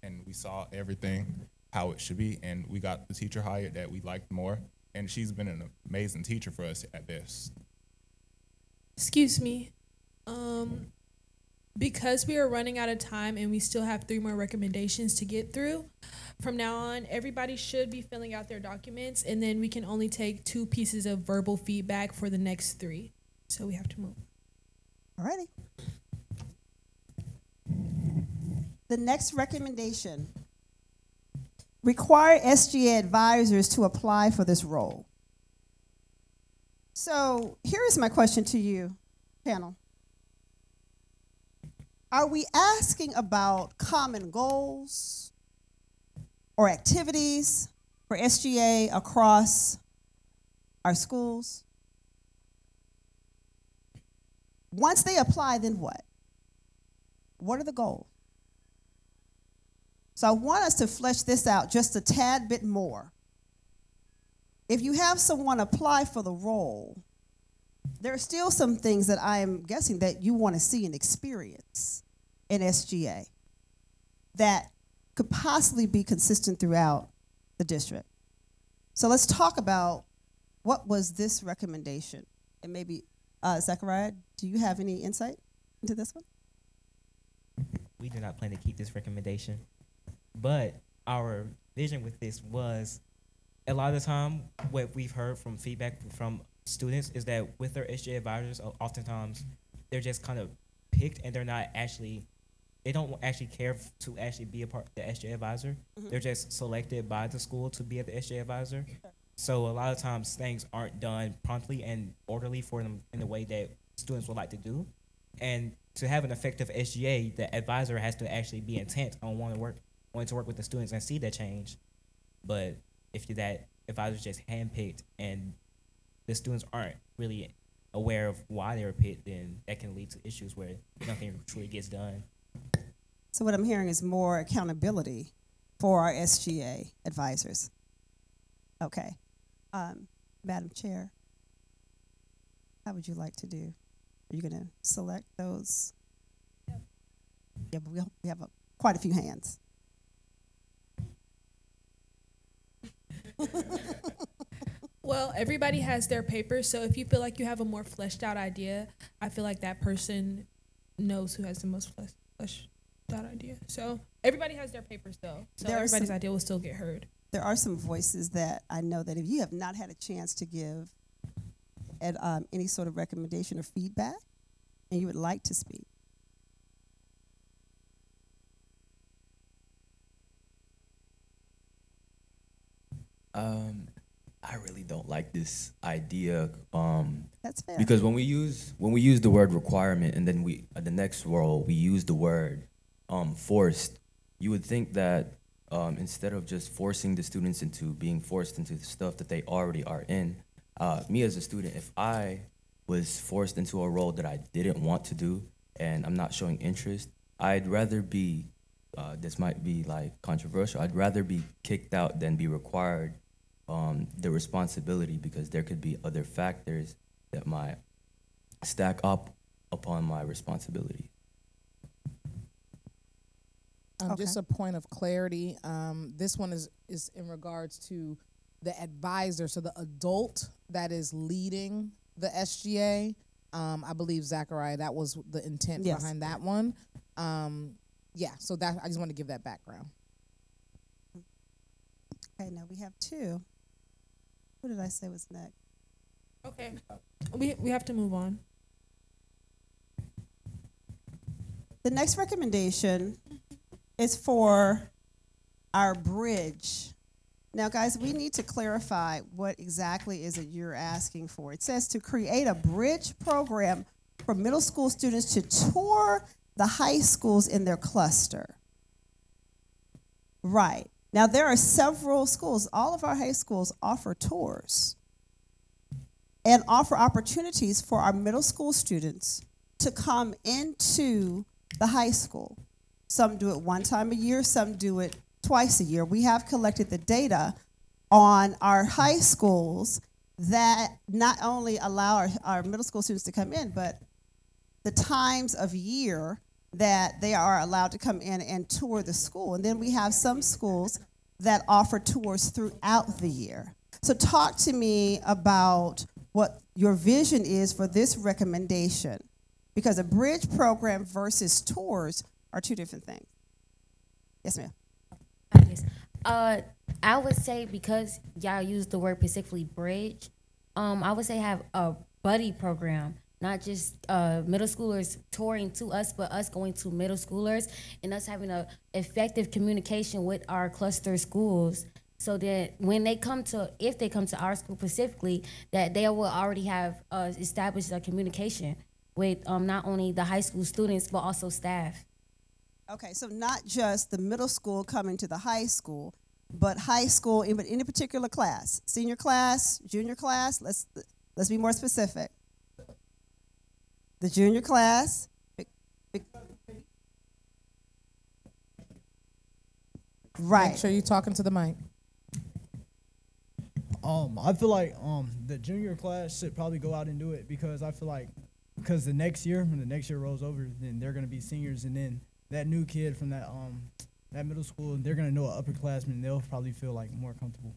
And we saw everything how it should be, and we got the teacher hired that we liked more, and she's been an amazing teacher for us at this. Excuse me. Because we are running out of time and we still have 3 more recommendations to get through, from now on, everybody should be filling out their documents, and then we can only take 2 pieces of verbal feedback for the next 3. So we have to move. Alrighty. The next recommendation: require SGA advisors to apply for this role. So here is my question to you, panel. Are we asking about common goals or activities for SGA across our schools? Once they apply, then what? What are the goals? So I want us to flesh this out just a tad bit more. If you have someone apply for the role, there are still some things that I am guessing that you want to see and experience in SGA that could possibly be consistent throughout the district. So let's talk about what was this recommendation. And maybe, Zachariah, do you have any insight into this one? We do not plan to keep this recommendation, but our vision with this was, a lot of the time, what we've heard from feedback from students is that with their SGA advisors, oftentimes they're just kind of picked, and they don't actually care to actually be a part of the SGA advisor. Mm-hmm. They're just selected by the school to be at the SGA advisor. Sure. So a lot of times things aren't done promptly and orderly for them in the way that students would like to do. And to have an effective SGA, the advisor has to actually be intent on wanting to work with the students and see that change. But if that advisor is just handpicked and the students aren't really aware of why they were picked, then that can lead to issues where nothing truly gets done. So what I'm hearing is more accountability for our SGA advisors. Okay. Madam Chair, how would you like to do? Are you going to select those? Yep. Yeah, but we have quite a few hands. Well, everybody has their papers, so if you feel like you have a more fleshed out idea, I feel like that person knows who has the most fleshed out idea. So everybody has their papers, though, so everybody's idea will still get heard. There are some voices that I know that if you have not had a chance to give any sort of recommendation or feedback, and you would like to speak. I really don't like this idea. That's fair. Because when we use the word requirement, and then the next role we use the word forced, you would think that instead of just forcing the students into being forced into the stuff that they already are in, me as a student, if I was forced into a role that I didn't want to do and I'm not showing interest, I'd rather be, this might be like controversial, I'd rather be kicked out than be required the responsibility, because there could be other factors that might stack up upon my responsibility. Okay. Just a point of clarity. This one is in regards to the advisor, so the adult that is leading the SGA. I believe, Zachariah, that was the intent behind that one. Yeah, so that I just want to give that background. Okay, now we have 2. Who did I say was next? Okay, we have to move on. The next recommendation is for our bridge. Now, guys, we need to clarify what exactly is it you're asking for. It says to create a bridge program for middle school students to tour the high schools in their cluster. Right. Now, there are several schools. All of our high schools offer tours and offer opportunities for our middle school students to come into the high school. Some do it one time a year, some do it twice a year. We have collected the data on our high schools that not only allow our middle school students to come in, but the times of year that they are allowed to come in and tour the school. And then we have some schools that offer tours throughout the year. So talk to me about what your vision is for this recommendation, because a bridge program versus tours are two different things. Yes, ma'am. Yes. I would say, because y'all use the word specifically bridge, I would say have a buddy program, not just middle schoolers touring to us, but us going to middle schoolers and us having a effective communication with our cluster schools, so that when they come to, if they come to our school specifically, that they will already have established a communication with not only the high school students, but also staff. Okay, so not just the middle school coming to the high school, but high school in any particular class, senior class, junior class. Let's be more specific. The junior class. Right. Make sure you're talking to the mic. I feel like the junior class should probably go out and do it, because I feel like, because the next year, when the next year rolls over, then they're gonna be seniors, and then that new kid from that middle school, they're gonna know an upperclassman, and they'll probably feel like more comfortable.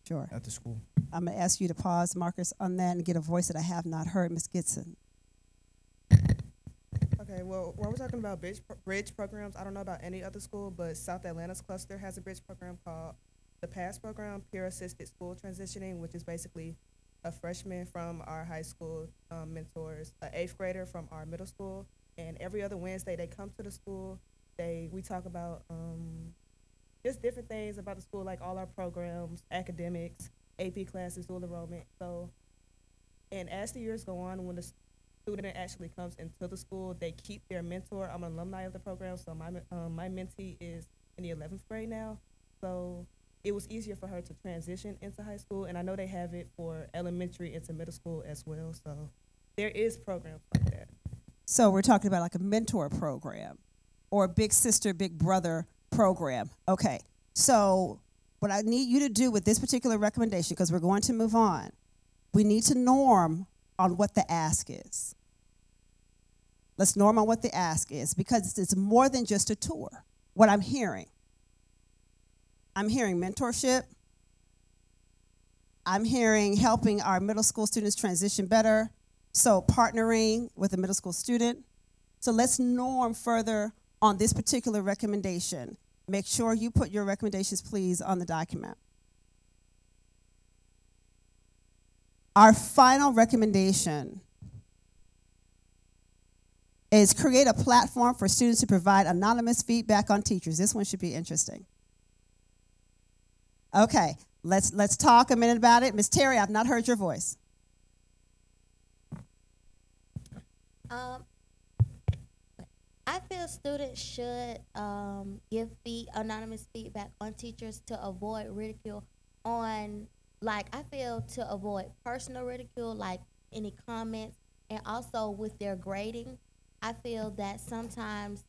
Sure. At the school. I'm gonna ask you to pause, Marcus, on that and get a voice that I have not heard, Ms. Gibson. Okay, well, when we're talking about bridge programs, I don't know about any other school, but South Atlanta's cluster has a bridge program called the PASS program, Peer Assisted School Transitioning, which is basically a freshman from our high school mentors, an 8th grader from our middle school, and every other Wednesday they come to the school. We talk about just different things about the school, like all our programs, academics, AP classes, dual enrollment. So, and as the years go on, when the student actually comes into the school, they keep their mentor. I'm an alumni of the program, so my mentee is in the 11th grade now. So it was easier for her to transition into high school, and I know they have it for elementary into middle school as well. So there is programs like that. So we're talking about like a mentor program or a big sister, big brother program. Okay, so what I need you to do with this particular recommendation, because we're going to move on, we need to norm on what the ask is. Let's norm on what the ask is, because it's more than just a tour. What I'm hearing mentorship. I'm hearing helping our middle school students transition better. So partnering with a middle school student. So let's norm further on this particular recommendation. Make sure you put your recommendations, please, on the document. Our final recommendation is create a platform for students to provide anonymous feedback on teachers. This one should be interesting. Okay, let's talk a minute about it. Ms. Terry, I've not heard your voice. I feel students should give anonymous feedback on teachers to avoid ridicule on, like, I feel to avoid personal ridicule, like any comments, and also with their grading. I feel that sometimes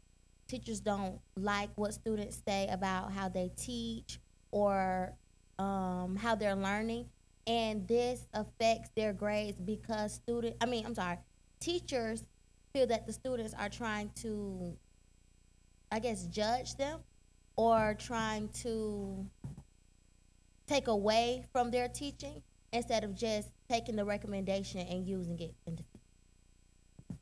teachers don't like what students say about how they teach or how they're learning, and this affects their grades because teachers feel that the students are trying to, I guess, judge them or trying to take away from their teaching instead of just taking the recommendation and using it in the future.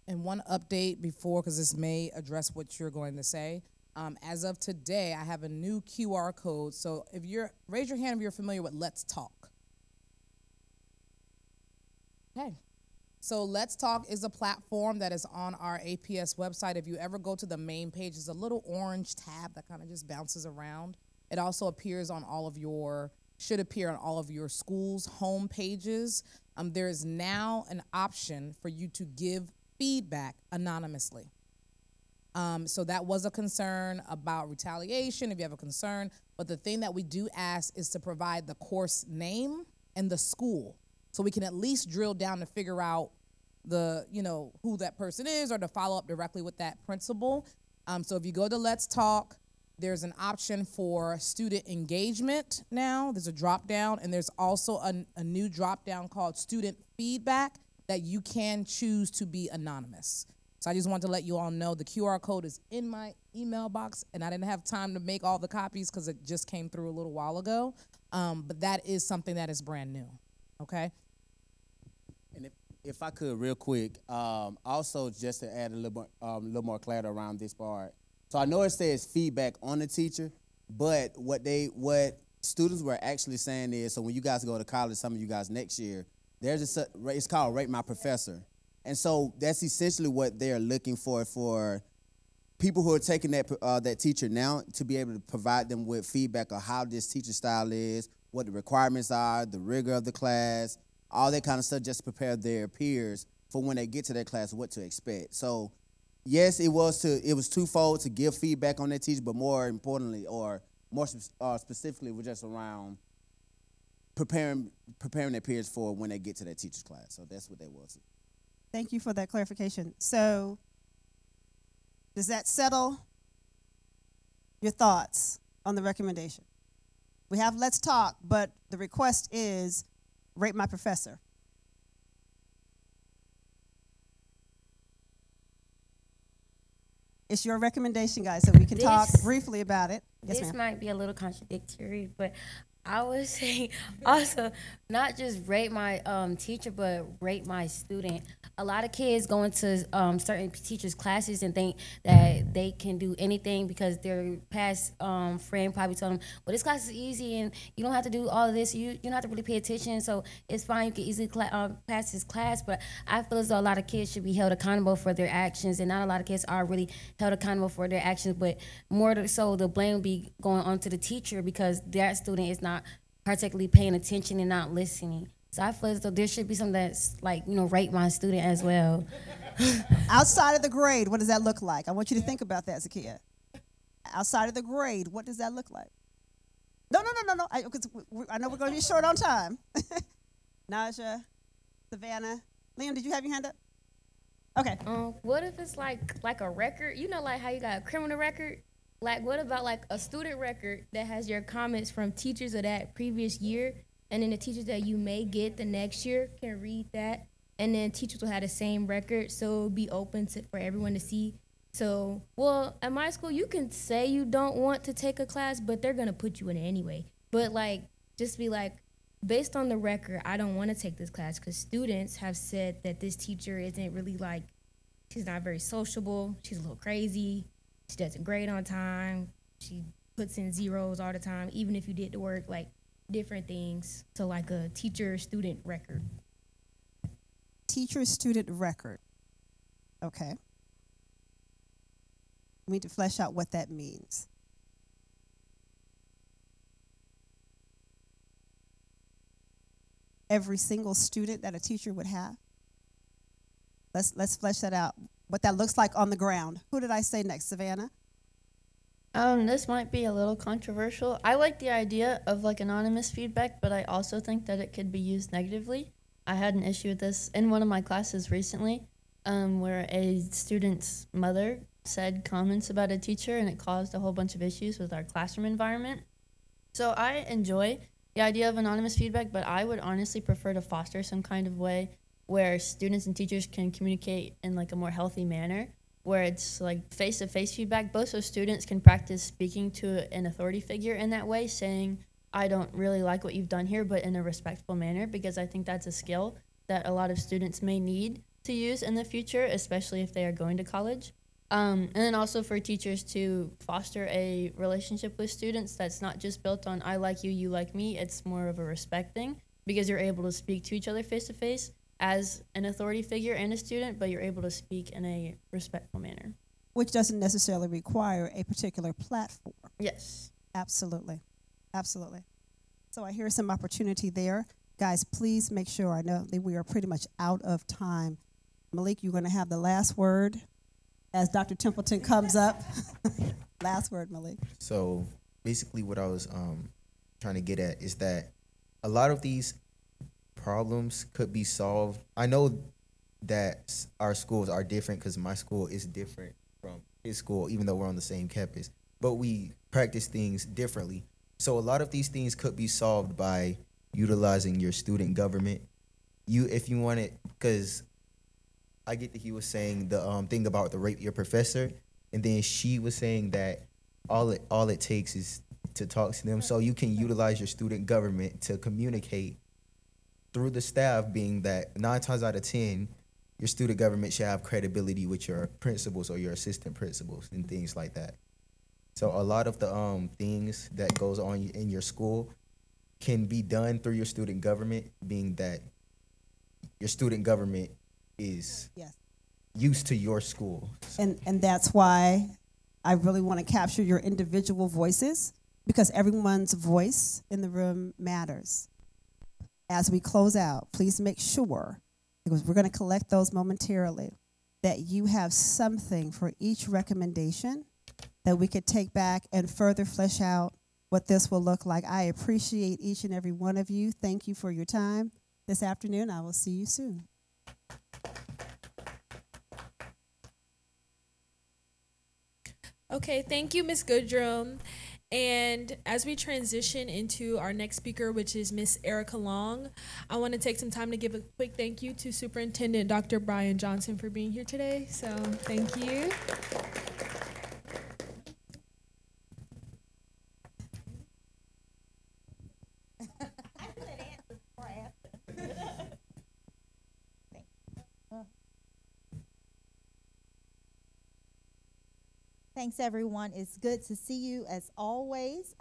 And one update before, because this may address what you're going to say. As of today, I have a new QR code. So raise your hand if you're familiar with Let's Talk. Okay. So Let's Talk is a platform that is on our APS website. If you ever go to the main page, there's a little orange tab that kind of just bounces around. It also appears on should appear on all of your school's home pages. There is now an option for you to give feedback anonymously. So that was a concern about retaliation, if you have a concern. But the thing that we do ask is to provide the course name and the school, so we can at least drill down to figure out who that person is, or to follow up directly with that principal. So if you go to Let's Talk, there's an option for student engagement now. There's a drop down, and there's also a new drop down called student feedback that you can choose to be anonymous. So I just wanted to let you all know the QR code is in my email box, and I didn't have time to make all the copies because it just came through a little while ago. But that is something that is brand new, okay? And if I could real quick, also just to add a little more clarity around this part. So I know it says feedback on the teacher, but what students were actually saying is, so when you guys go to college, some of you guys next year, it's called Rate My Professor. And so that's essentially what they're looking for people who are taking that teacher now, to be able to provide them with feedback on how this teacher style is, what the requirements are, the rigor of the class, all that kind of stuff, just to prepare their peers for when they get to their class what to expect. So yes, it was twofold, to give feedback on that teacher, but more importantly, or more specifically, we're just around preparing their peers for when they get to that teacher's class. So that's what that was. Thank you for that clarification. So does that settle your thoughts on the recommendation? We have Let's Talk, but the request is Rate My Professor. It's your recommendation, guys, so we can talk briefly about it. Yes, This ma'am. might be a little contradictory, but I would say also not just rate my teacher, but rate my student. A lot of kids go into certain teachers' classes and think that they can do anything because their past friend probably told them, well, this class is easy and you don't have to do all of this. You don't have to really pay attention, so it's fine. You can easily pass this class. But I feel as though a lot of kids should be held accountable for their actions, and not a lot of kids are really held accountable for their actions, but more so the blame will be going on to the teacher because that student is not particularly paying attention and not listening. So I feel as though there should be something that's like, rate my student as well. Outside of the grade, what does that look like? I want you to think about that, Zakia. Outside of the grade, what does that look like? No. I know we're going to be short on time. Naja, Savannah, Liam, did you have your hand up? Okay. What if it's like a record? Like how you got a criminal record? Like, what about like a student record that has your comments from teachers of that previous year, and then the teachers that you may get the next year can read that, and then teachers will have the same record, so it'll be open for everyone to see. So, well, at my school, you can say you don't want to take a class, but they're gonna put you in it anyway. But like, just be like, based on the record, I don't want to take this class because students have said that this teacher isn't really like, she's not very sociable, she's a little crazy. She doesn't grade on time. She puts in zeros all the time, even if you did the work, like different things. So like a teacher-student record. Teacher-student record. Okay. We need to flesh out what that means. Every single student that a teacher would have. Let's flesh that out. What that looks like on the ground. Who did I say next, Savannah? This might be a little controversial. I like the idea of like anonymous feedback, but I also think that it could be used negatively. I had an issue with this in one of my classes recently, where a student's mother said comments about a teacher, and it caused a whole bunch of issues with our classroom environment. So I enjoy the idea of anonymous feedback, but I would honestly prefer to foster some kind of way where students and teachers can communicate in like a more healthy manner, where it's like face-to-face feedback, both so students can practice speaking to an authority figure in that way, saying, I don't really like what you've done here, but in a respectful manner, because I think that's a skill that a lot of students may need to use in the future, especially if they are going to college. And then also for teachers to foster a relationship with students that's not just built on I like you, you like me. It's more of a respect thing because you're able to speak to each other face-to-face. as an authority figure and a student, but you're able to speak in a respectful manner. Which doesn't necessarily require a particular platform. Yes. Absolutely. Absolutely. So I hear some opportunity there. Guys, please make sure, I know that we are pretty much out of time. Malik, you're going to have the last word as Dr. Templeton comes up. Last word, Malik. So basically what I was trying to get at is that a lot of these problems could be solved. I know that our schools are different because my school is different from his school, even though we're on the same campus, but we practice things differently. So a lot of these things could be solved by utilizing your student government. If you want it, because I get that he was saying the thing about the rate your professor, and then she was saying that all it takes is to talk to them. So you can utilize your student government to communicate through the staff, being that 9 times out of 10, your student government should have credibility with your principals or your assistant principals and things like that. So a lot of the things that goes on in your school can be done through your student government, being that your student government is used to your school. And that's why I really want to capture your individual voices, because everyone's voice in the room matters. As we close out, please make sure, because we're going to collect those momentarily, that you have something for each recommendation that we could take back and further flesh out what this will look like. I appreciate each and every one of you. Thank you for your time this afternoon. I will see you soon. Okay, thank you, Ms. Goodrum. And as we transition into our next speaker, which is Miss Erica Long, I want to take some time to give a quick thank you to Superintendent Dr. Brian Johnson for being here today. So thank you. Thanks, everyone. It's good to see you as always.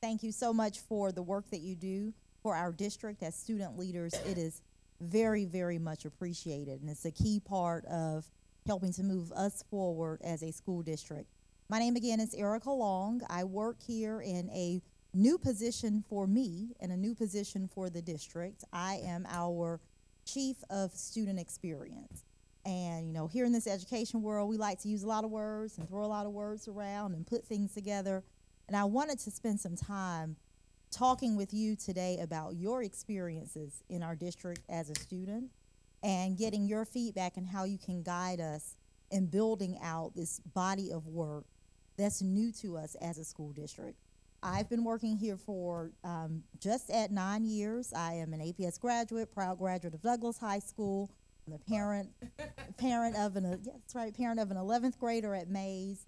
Thank you so much for the work that you do for our district as student leaders. It is very, very much appreciated, and it's a key part of helping to move us forward as a school district. My name again is Erica Long. I work here in a new position for me and a new position for the district. I am our Chief of Student Experience. And, you know, here in this education world, we like to use a lot of words and throw a lot of words around and put things together. And I wanted to spend some time talking with you today about your experiences in our district as a student and getting your feedback and how you can guide us in building out this body of work that's new to us as a school district. I've been working here for just at 9 years. I am an APS graduate, proud graduate of Douglas High School. I'm a parent of an 11th grader at Mays.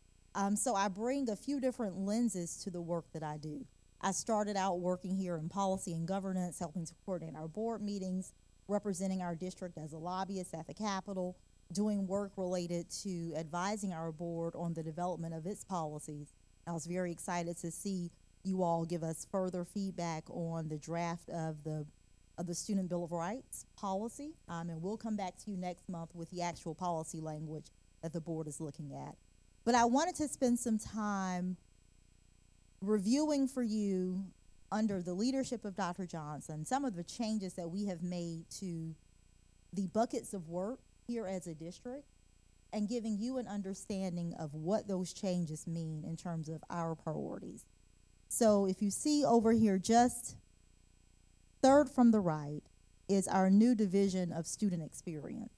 So I bring a few different lenses to the work that I do. I started out working here in policy and governance, helping to coordinate our board meetings, representing our district as a lobbyist at the Capitol, doing work related to advising our board on the development of its policies. I was very excited to see you all give us further feedback on the draft of the Student Bill of Rights policy, and we'll come back to you next month with the actual policy language that the board is looking at. But I wanted to spend some time reviewing for you, under the leadership of Dr. Johnson, some of the changes that we have made to the buckets of work here as a district, and giving you an understanding of what those changes mean in terms of our priorities. So if you see over here, just third from the right is our new division of student experience.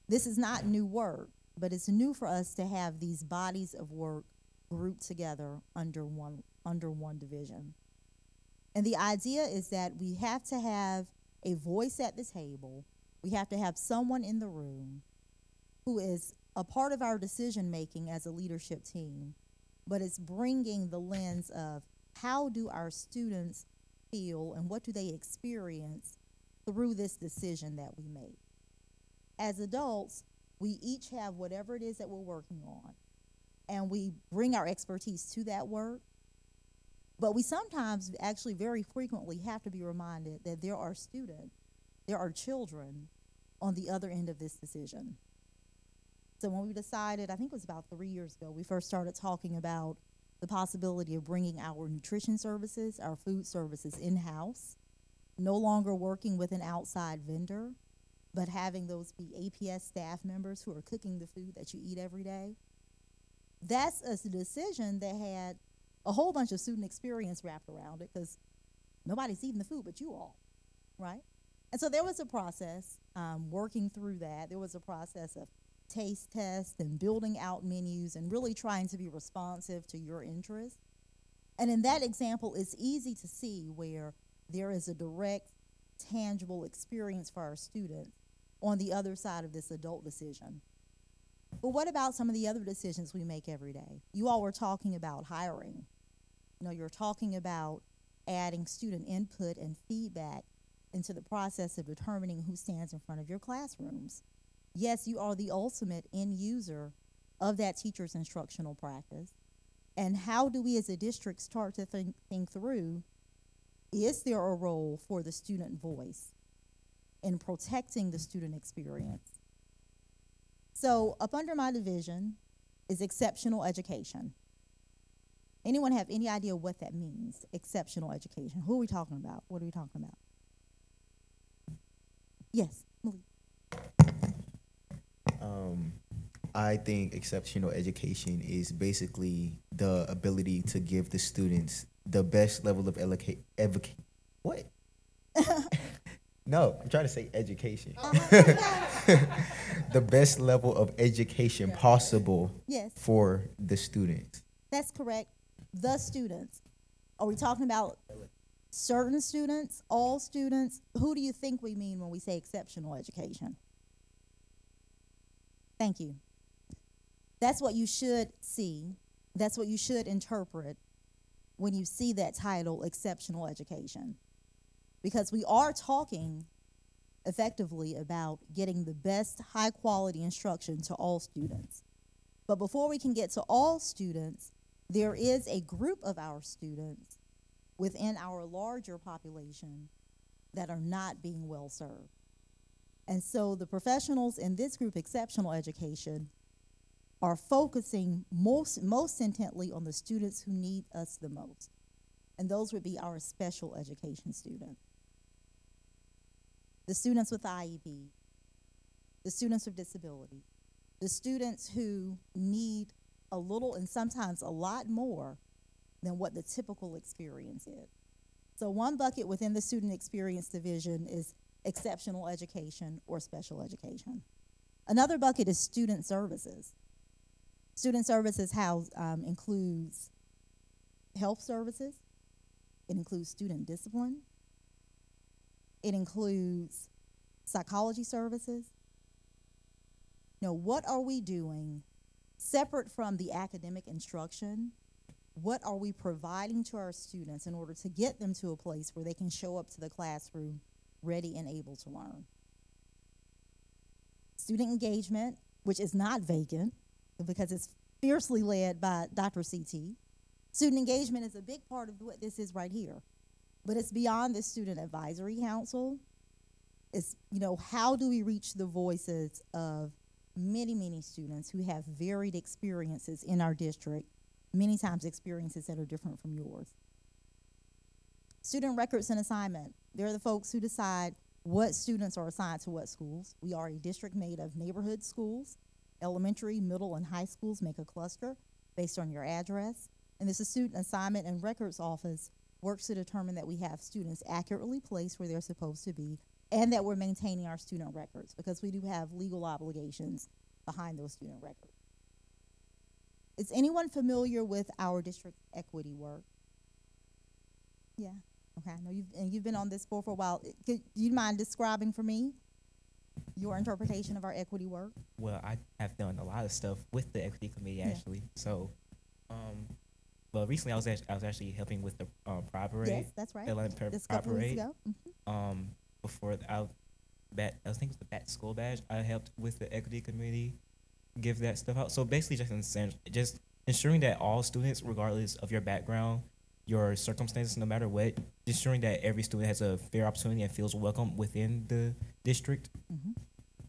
This is not new work, but it's new for us to have these bodies of work grouped together under one division. And the idea is that we have to have a voice at the table. We have to have someone in the room who is a part of our decision making as a leadership team, but it's bringing the lens of how do our students feel and what do they experience through this decision that we make. As adults, we each have whatever it is that we're working on, and we bring our expertise to that work, but we sometimes, actually very frequently, have to be reminded that there are students there are children on the other end of this decision. So when we decided, I think it was about 3 years ago, we first started talking about the possibility of bringing our nutrition services, our food services in-house, no longer working with an outside vendor, but having those be APS staff members who are cooking the food that you eat every day. That's a decision that had a whole bunch of student experience wrapped around it because nobody's eating the food but you all, right? And so there was a process working through that. There was a process of taste tests and building out menus and really trying to be responsive to your interests. And in that example, it's easy to see where there is a direct, tangible experience for our students on the other side of this adult decision. But what about some of the other decisions we make every day? You all were talking about hiring. You know, you're talking about adding student input and feedback into the process of determining who stands in front of your classrooms. Yes, you are the ultimate end user of that teacher's instructional practice. And how do we as a district start to think through, is there a role for the student voice in protecting the student experience? So up under my division is exceptional education. Anyone have any idea what that means, exceptional education? Who are we talking about? What are we talking about? Yes, Malik. I think exceptional education is basically the ability to give the students the best level of what? No, I'm trying to say education. The best level of education possible for the students. That's correct. The students. Are we talking about certain students, all students? Who do you think we mean when we say exceptional education? Thank you. That's what you should see. That's what you should interpret when you see that title, exceptional education. Because we are talking effectively about getting the best high quality instruction to all students. But before we can get to all students, there is a group of our students within our larger population that are not being well served. And so the professionals in this group, exceptional education, are focusing most intently on the students who need us the most. And those would be our special education students. The students with IEP, the students with disability, the students who need a little and sometimes a lot more than what the typical experience is. So one bucket within the student experience division is exceptional education or special education. Another bucket is student services. Student services includes health services. It includes student discipline. It includes psychology services. Now, what are we doing separate from the academic instruction? What are we providing to our students in order to get them to a place where they can show up to the classroom ready and able to learn? Student engagement, which is not vacant because it's fiercely led by Dr. CT. Student engagement is a big part of what this is right here. But it's beyond the Student Advisory Council. It's, how do we reach the voices of many, many students who have varied experiences in our district, many times experiences that are different from yours. Student records and assignment. They're the folks who decide what students are assigned to what schools. We are a district made of neighborhood schools. Elementary, middle, and high schools make a cluster based on your address. And this is Student Assignment and Records Office works to determine that we have students accurately placed where they're supposed to be and that we're maintaining our student records because we do have legal obligations behind those student records. Is anyone familiar with our district equity work? Yeah, okay, I know you've been on this board for a while. Do you mind describing for me your interpretation of our equity work? Well, I have done a lot of stuff with the equity committee actually. So, well, recently I was actually helping with the pride parade. Yes, that's right. This couple weeks ago. Mm-hmm. Before I think it was the back to school badge. I helped with the equity committee give that stuff out. So basically, just ensuring that all students, regardless of your background, your circumstances, no matter what, ensuring that every student has a fair opportunity and feels welcome within the district.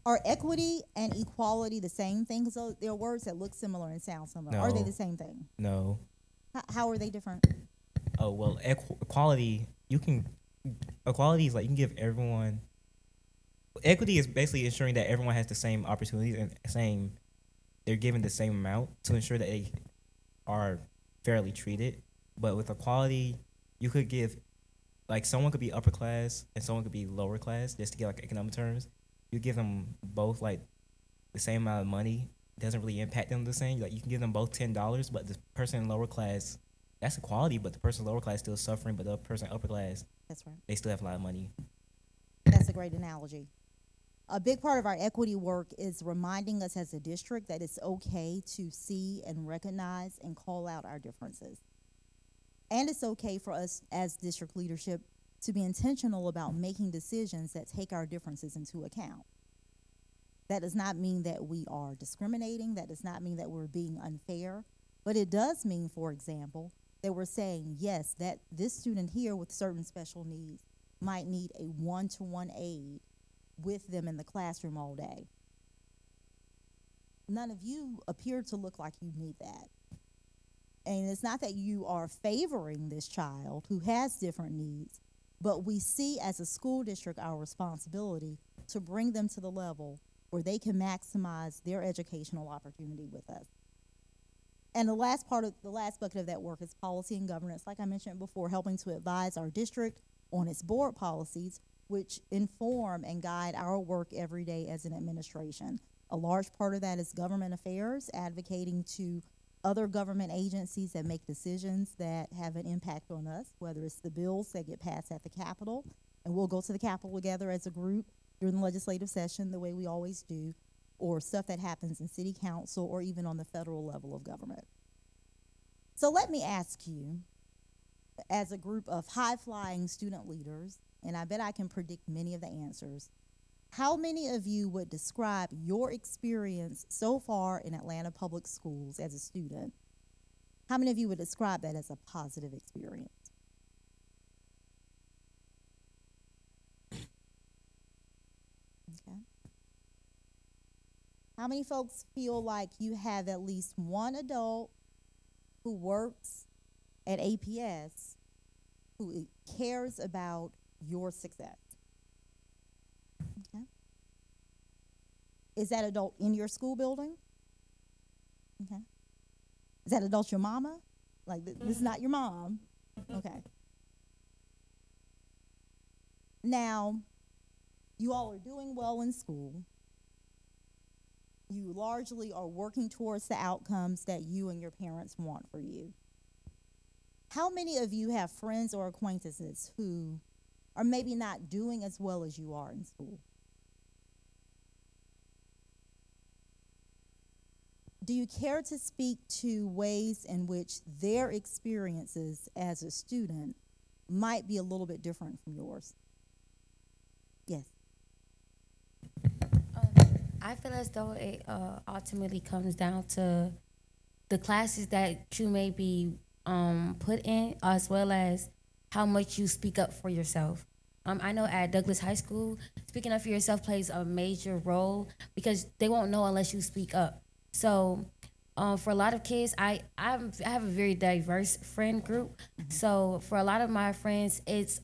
Are equity and equality the same thing? Because they're words that look similar and sound similar. Are they No. the same thing? No. How are they different? Oh well, equality. Equality is like you can give everyone. Equity is basically ensuring that everyone has the same opportunities and they're given the same amount to ensure that they are fairly treated. But with equality, you could give, like, someone could be upper class and someone could be lower class, just to get like economic terms. You give them both like the same amount of money. It doesn't really impact them the same. Like you can give them both $10, but the person in lower class, that's equality, but the person in lower class still suffering, but the person upper class, that's right, they still have a lot of money. That's a great analogy. A big part of our equity work is reminding us as a district that it's okay to see and recognize and call out our differences. And it's okay for us as district leadership to be intentional about making decisions that take our differences into account. That does not mean that we are discriminating. That does not mean that we're being unfair. But it does mean, for example, that we're saying, yes, that this student here with certain special needs might need a one-to-one aid with them in the classroom all day. None of you appear to look like you need that. And it's not that you are favoring this child who has different needs, but we see as a school district our responsibility to bring them to the level where they can maximize their educational opportunity with us. And the last bucket of that work is policy and governance. Like I mentioned before, helping to advise our district on its board policies, which inform and guide our work every day as an administration. A large part of that is government affairs, advocating to other government agencies that make decisions that have an impact on us, whether it's the bills that get passed at the Capitol, and we'll go to the Capitol together as a group during the legislative session the way we always do, or stuff that happens in city council or even on the federal level of government. So let me ask you, as a group of high-flying student leaders, and I bet I can predict many of the answers, how many of you would describe your experience so far in Atlanta Public Schools as a student? How many of you would describe that as a positive experience? Okay. How many folks feel like you have at least one adult who works at APS who cares about your success? Okay. Is that adult in your school building? Okay. Is that adult your mama? Like, this is not your mom. Okay. Now, you all are doing well in school. You largely are working towards the outcomes that you and your parents want for you. How many of you have friends or acquaintances who are maybe not doing as well as you are in school? Do you care to speak to ways in which their experiences as a student might be a little bit different from yours? Yes. I feel as though it ultimately comes down to the classes that you may be put in, as well as how much you speak up for yourself. I know at Douglas High School, speaking up for yourself plays a major role because they won't know unless you speak up. So for a lot of kids, I have a very diverse friend group. So for a lot of my friends, it's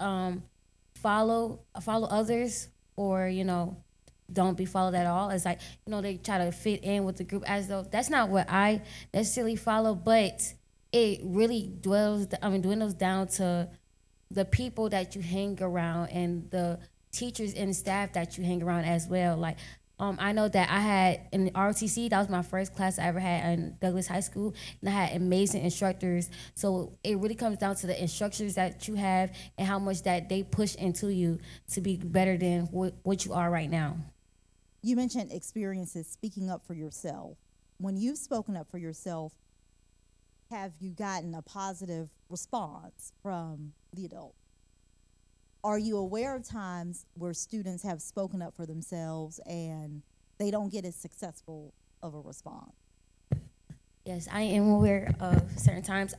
follow others, or, you know, don't be followed at all. It's like, you know, they try to fit in with the group as though that's not what I necessarily follow, but it really dwindles down to the people that you hang around and the teachers and staff that you hang around as well. Like, I know that I had in ROTC, that was my first class I ever had in Douglas High School, and I had amazing instructors. So it really comes down to the instructors that you have and how much that they push into you to be better than what you are right now. You mentioned experiences, speaking up for yourself. When you've spoken up for yourself, have you gotten a positive response from the adult? Are you aware of times where students have spoken up for themselves and they don't get as successful of a response? Yes, I am aware of certain times.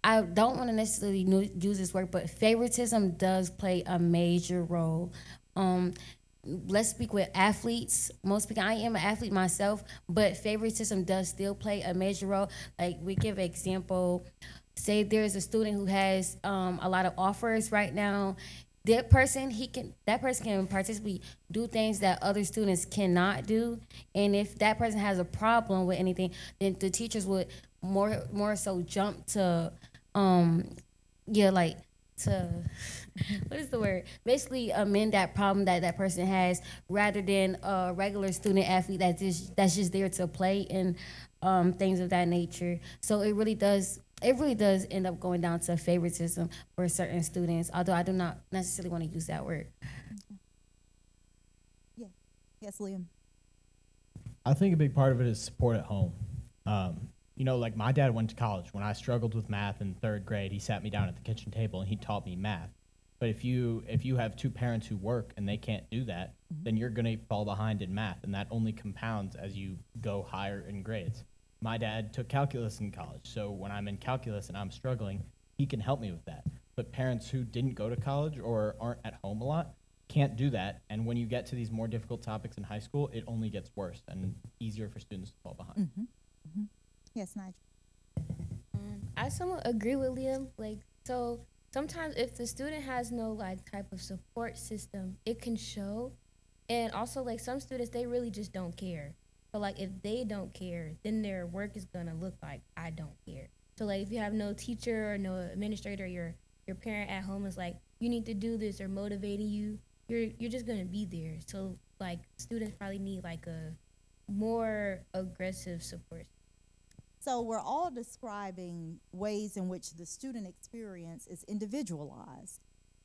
I don't want to necessarily use this word, but favoritism does play a major role. Let's speak with athletes. Most people, I am an athlete myself, but favoritism does still play a major role. Like, we give an example. Say there's a student who has a lot of offers right now. That person can participate, do things that other students cannot do. And if that person has a problem with anything, then the teachers would more so jump to what is the word? Basically amend that problem that person has, rather than a regular student athlete that's just there to play and things of that nature. So it really does end up going down to favoritism for certain students, although I do not necessarily want to use that word. Yeah. Yes, Liam. I think a big part of it is support at home. Like my dad went to college. When I struggled with math in 3rd grade, he sat me down at the kitchen table and he taught me math. But if you have 2 parents who work and they can't do that, then you're going to fall behind in math, and that only compounds as you go higher in grades. My dad took calculus in college, so when I'm in calculus and I'm struggling, he can help me with that. But parents who didn't go to college or aren't at home a lot can't do that, and when you get to these more difficult topics in high school, it only gets worse and easier for students to fall behind. Yes, Nigel. I somewhat agree with Liam. So sometimes if the student has no type of support system, it can show. And also some students, they really just don't care. So if they don't care, then their work is gonna look like I don't care. So if you have no teacher or no administrator, your parent at home is you need to do this or motivating you, you're just gonna be there. So students probably need a more aggressive support. So we're all describing ways in which the student experience is individualized.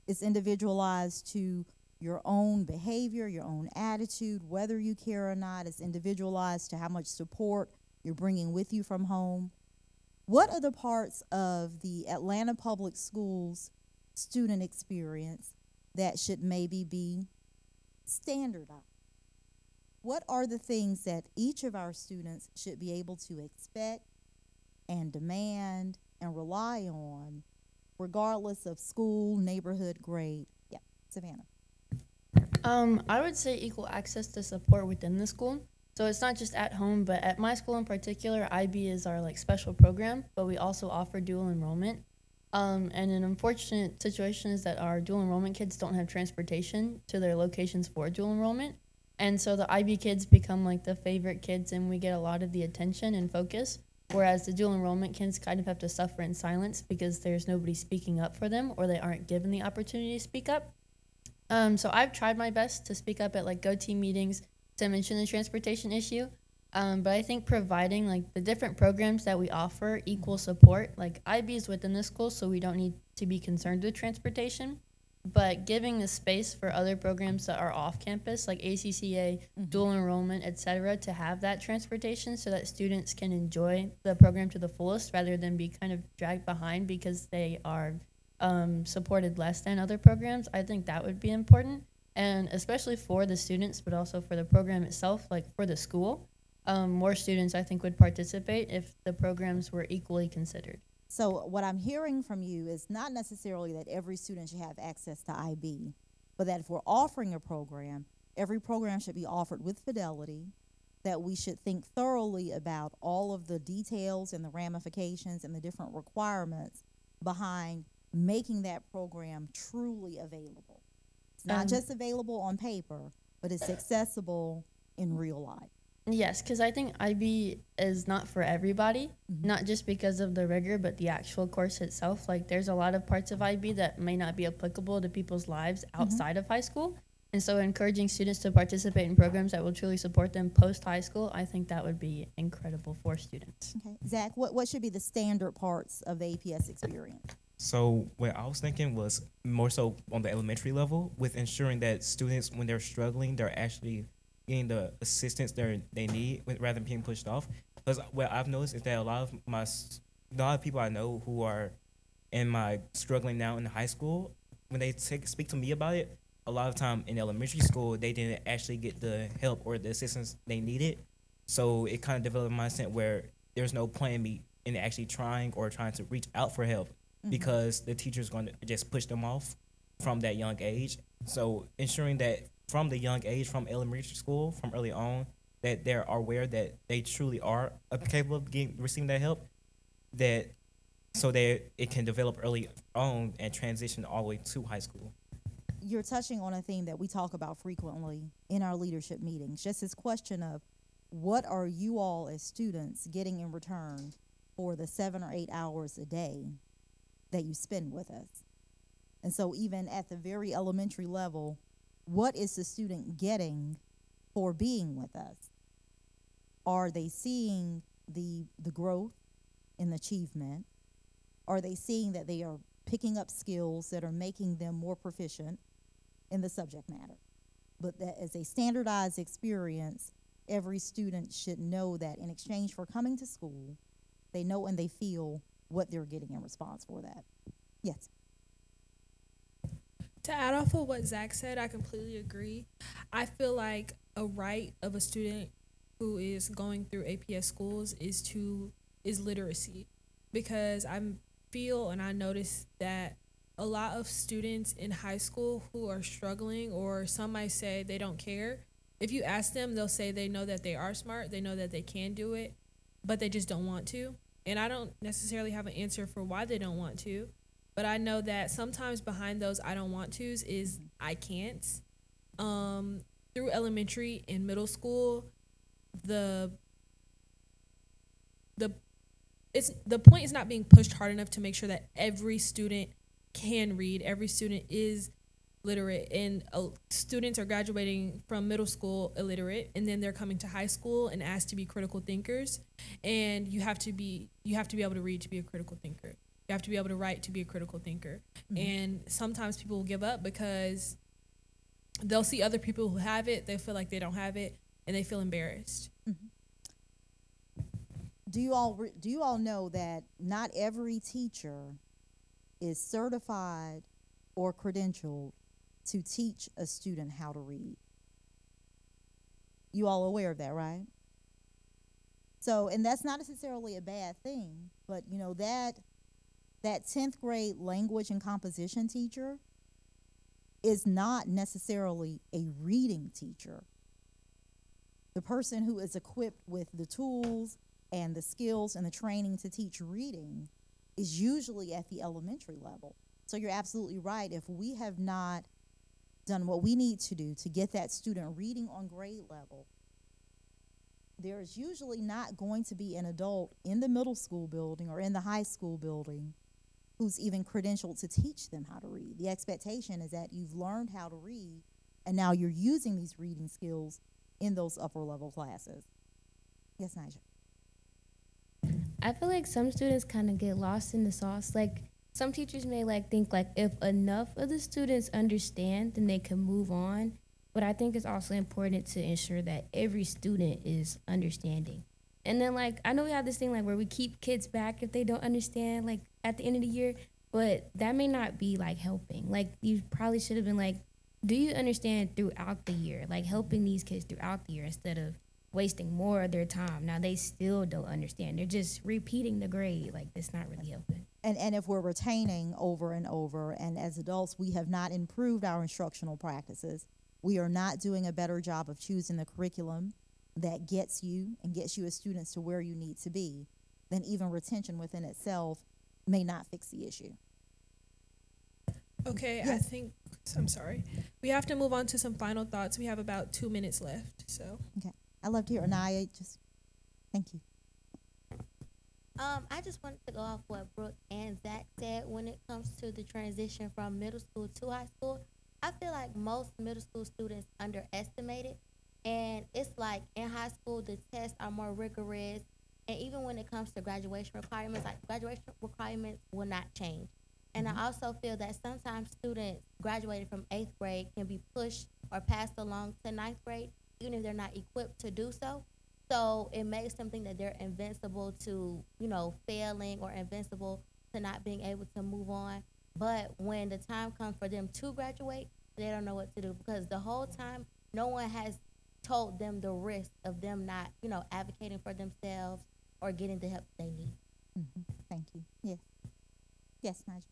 It's individualized to your own behavior, your own attitude, whether you care or not. It's individualized to how much support you're bringing with you from home. What are the parts of the Atlanta Public Schools student experience that should maybe be standardized? What are the things that each of our students should be able to expect and demand and rely on, regardless of school, neighborhood, grade? Yeah, Savannah. I would say equal access to support within the school. So it's not just at home, but at my school in particular, IB is our special program, but we also offer dual enrollment. And an unfortunate situation is that our dual enrollment kids don't have transportation to their locations for dual enrollment. And so the IB kids become the favorite kids, and we get a lot of the attention and focus, whereas the dual enrollment kids kind of have to suffer in silence because there's nobody speaking up for them, or they aren't given the opportunity to speak up. So I've tried my best to speak up at Go Team meetings to mention the transportation issue. But I think providing the different programs that we offer equal support, IB is within the school, so we don't need to be concerned with transportation. But giving the space for other programs that are off campus, like ACCA, dual enrollment, etc., to have that transportation so that students can enjoy the program to the fullest rather than be kind of dragged behind because they are supported less than other programs. I think that would be important, and especially for the students, but also for the program itself, for the school. More students, I think, would participate if the programs were equally considered. So what I'm hearing from you is not necessarily that every student should have access to IB, but that if we're offering a program, every program should be offered with fidelity, that we should think thoroughly about all of the details and the ramifications and the different requirements behind making that program truly available. It's not just available on paper, but it's accessible in real life. Yes, because I think IB is not for everybody, not just because of the rigor, but the actual course itself. There's a lot of parts of IB that may not be applicable to people's lives outside of high school. And so encouraging students to participate in programs that will truly support them post-high school, I think that would be incredible for students. Okay. Zach, what should be the standard parts of the APS experience? So what I was thinking was more so on the elementary level, with ensuring that students, when they're struggling, they're actually getting the assistance they need rather than being pushed off. Because what I've noticed is that a lot of people I know who are struggling now in high school, when they speak to me about it, a lot of time in elementary school, they didn't actually get the help or the assistance they needed. So it kind of developed a mindset where there's no point in me in actually trying to reach out for help. because the teacher's going to just push them off from that young age. So ensuring that from the young age, from elementary school, from early on, that they are aware that they truly are capable of receiving that help, that so that it can develop early on and transition all the way to high school. You're touching on a theme that we talk about frequently in our leadership meetings, just this question of what are you all as students getting in return for the 7 or 8 hours a day that you spend with us? And so even at the very elementary level, what is the student getting for being with us? Are they seeing the growth in achievement? Are they seeing that they are picking up skills that are making them more proficient in the subject matter? But that as a standardized experience, every student should know that in exchange for coming to school, they know and they feel what they're getting in response for that. Yes. To add off of what Zach said, I completely agree. I feel like a right of a student who is going through APS schools is literacy, because I feel and I notice that a lot of students in high school who are struggling, or some might say they don't care, if you ask them, they'll say they know that they are smart, they know that they can do it, but they just don't want to. And I don't necessarily have an answer for why they don't want to, but I know that sometimes behind those I don't want tos is I can't. Through elementary and middle school, the point is not being pushed hard enough to make sure that every student can read, every student is literate, and students are graduating from middle school illiterate, and then they're coming to high school and asked to be critical thinkers, and you have to be able to read to be a critical thinker. You have to be able to write to be a critical thinker. And sometimes people will give up because they'll see other people who have it, they feel like they don't have it, and they feel embarrassed. Do you all know that not every teacher is certified or credentialed to teach a student how to read? You all aware of that, right? So, and that's not necessarily a bad thing, but you know that 10th grade language and composition teacher is not necessarily a reading teacher. The person who is equipped with the tools and the skills and the training to teach reading is usually at the elementary level. So you're absolutely right. If we have not done what we need to do to get that student reading on grade level, there is usually not going to be an adult in the middle school building or in the high school building who's even credentialed to teach them how to read. The expectation is that you've learned how to read, and now you're using these reading skills in those upper level classes. Yes, Nigel? I feel like some students kind of get lost in the sauce. Like, some teachers may think if enough of the students understand, then they can move on. But I think it's also important to ensure that every student is understanding. And then I know we have this thing where we keep kids back if they don't understand at the end of the year, but that may not be helping. You probably should have been do you understand throughout the year? Helping these kids throughout the year instead of wasting more of their time. Now they still don't understand. They're just repeating the grade. That's not really helping. And if we're retaining over and over, and as adults we have not improved our instructional practices, we are not doing a better job of choosing the curriculum that gets you as students to where you need to be, then even retention within itself may not fix the issue. Okay, Yes. I'm sorry. We have to move on to some final thoughts. We have about 2 minutes left, so. Okay, I love to hear Anaya. Thank you. I just wanted to go off what Brooke and Zach said when it comes to the transition from middle school to high school. I feel like most middle school students underestimate it. And it's in high school, the tests are more rigorous. And even when it comes to graduation requirements, graduation requirements will not change. And I also feel that sometimes students graduating from 8th grade can be pushed or passed along to 9th grade, even if they're not equipped to do so. So it makes them think that they're invincible to, failing, or invincible to not being able to move on. But when the time comes for them to graduate, they don't know what to do, because the whole time no one has told them the risk of them not, advocating for themselves or getting the help they need. Thank you. Yes. Yes, Nigel.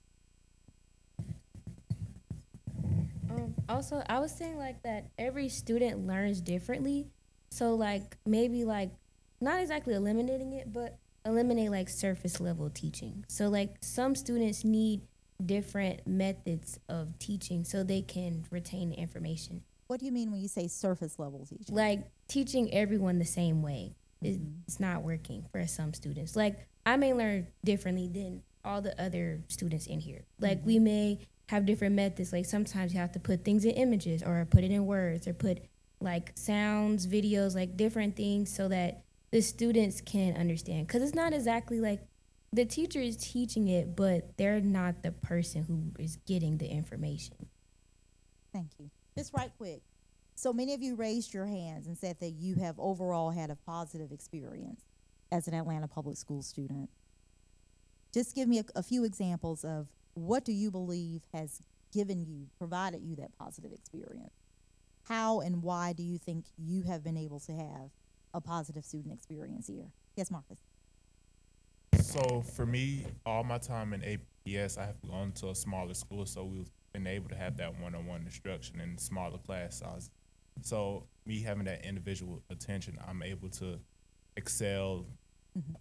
Also, I was saying like that every student learns differently. So like maybe like not exactly eliminating it, but eliminate like surface level teaching. So like some students need different methods of teaching so they can retain the information. What do you mean when you say surface level teaching? Like teaching everyone the same way it's not working for some students. Like I may learn differently than all the other students in here. Like we may have different methods. Like sometimes you have to put things in images or put it in words or put like sounds, videos, like different things so that the students can understand. Because it's not exactly like the teacher is teaching it, but they're not the person who is getting the information. Thank you. Just right quick. So many of you raised your hands and said that you have overall had a positive experience as an Atlanta Public School student. Just give me a few examples of what do you believe has provided you that positive experience? How and why do you think you have been able to have a positive student experience here? Yes, Marcus. So for me, all my time in APS, I have gone to a smaller school, so we've been able to have that one-on-one instruction in smaller class sizes. So me having that individual attention, I'm able to excel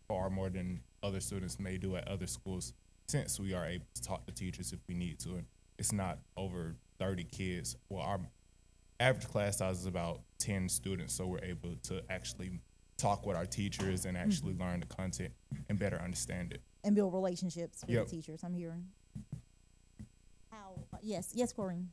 far more than other students may do at other schools, since we are able to talk to teachers if we need to. And it's not over 30 kids. Well, our average class size is about 10 students, so we're able to actually talk with our teachers and actually learn the content and better understand it. And build relationships with the teachers, I'm hearing. How? Yes, Corinne.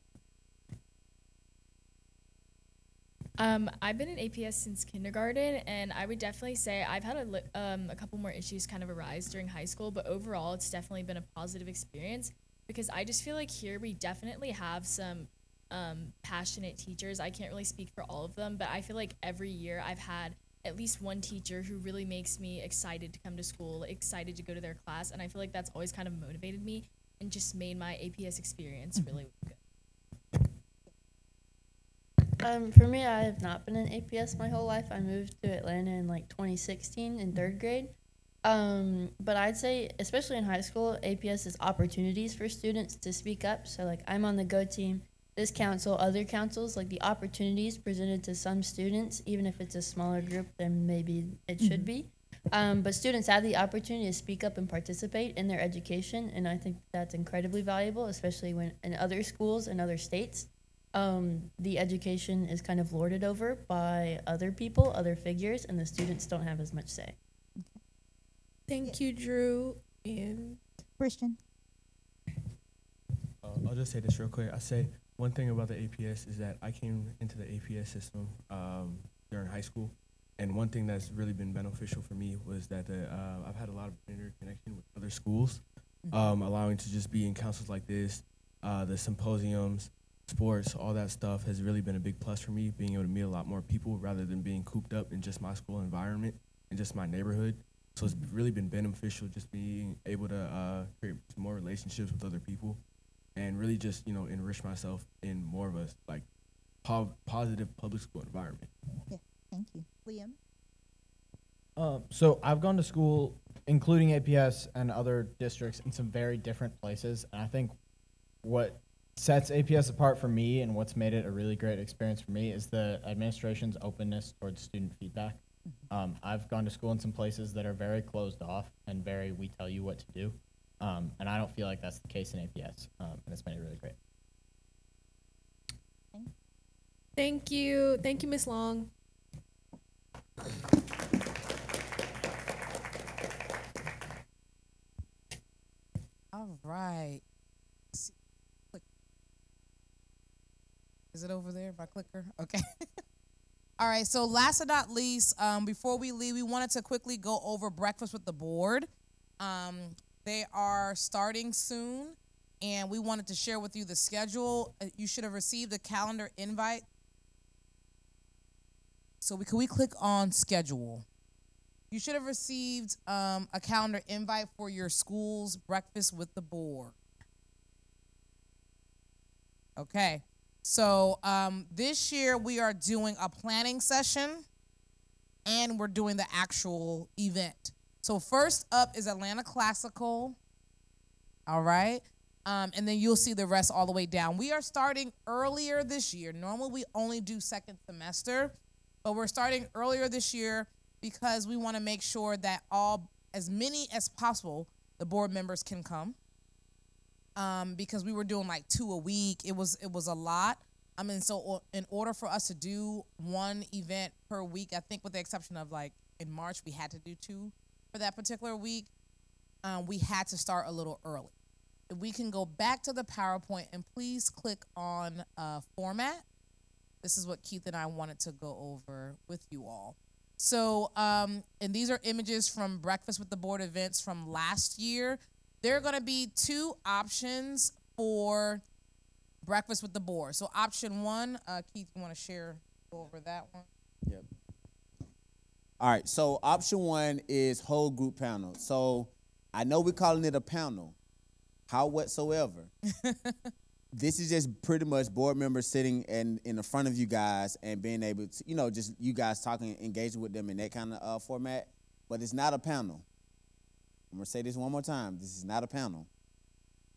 I've been in APS since kindergarten, and I would definitely say I've had a couple more issues kind of arise during high school, but overall it's definitely been a positive experience because I just feel like here we definitely have some passionate teachers. I can't really speak for all of them, but I feel like every year I've had at least one teacher who really makes me excited to come to school, excited to go to their class, and I feel like that's always kind of motivated me and just made my APS experience really good. For me, I have not been in APS my whole life. I moved to Atlanta in like 2016 in third grade. But I'd say, especially in high school, APS is opportunities for students to speak up. So like I'm on the GO team, this council, other councils, like the opportunities presented to some students, even if it's a smaller group than maybe it should be. But students have the opportunity to speak up and participate in their education. And I think that's incredibly valuable, especially when in other schools and other states. The education is kind of lorded over by other people, other figures, and the students don't have as much say. Thank you, Drew and Christian. I'll just say this real quick. I say one thing about the APS is that I came into the APS system during high school, and one thing that's really been beneficial for me was that I've had a lot of interconnection with other schools, allowing to just be in councils like this, the symposiums, sports, all that stuff has really been a big plus for me, being able to meet a lot more people rather than being cooped up in just my school environment and just my neighborhood. So it's really been beneficial just being able to create some more relationships with other people and really just, enrich myself in more of a like positive public school environment. Yeah, thank you. Liam? So I've gone to school, including APS and other districts, in some very different places. And I think what sets APS apart for me and what's made it a really great experience for me is the administration's openness towards student feedback. I've gone to school in some places that are very closed off and very we tell you what to do. And I don't feel like that's the case in APS. And it's made it really great. Thank you. Thank you, Ms. Long. All right. Is it over there by clicker? Okay. All right, so last but not least, before we leave, we wanted to quickly go over breakfast with the board. They are starting soon, and we wanted to share with you the schedule. You should have received a calendar invite. So can we click on schedule? You should have received a calendar invite for your school's breakfast with the board. Okay. So this year we are doing a planning session and we're doing the actual event. So first up is Atlanta Classical. All right. And then you'll see the rest all the way down. We are starting earlier this year. Normally we only do second semester, but we're starting earlier this year because we want to make sure that as many as possible, the board members can come. Because we were doing like 2 a week, it was a lot. And so in order for us to do one event per week, I think with the exception of like in March, we had to do 2 for that particular week. We had to start a little early. If we can go back to the PowerPoint and please click on format. This is what Keith and I wanted to go over with you all. So, and these are images from Breakfast with the Board events from last year. There are going to be 2 options for Breakfast with the Board. So option 1, Keith, you want to go over that one? Yep. All right, so option 1 is whole group panel. So I know we're calling it a panel. How whatsoever. This is just pretty much board members sitting in the front of you guys and being able to, just you guys talking, engaging with them in that kind of format. But it's not a panel. I'm going to say this one more time. This is not a panel.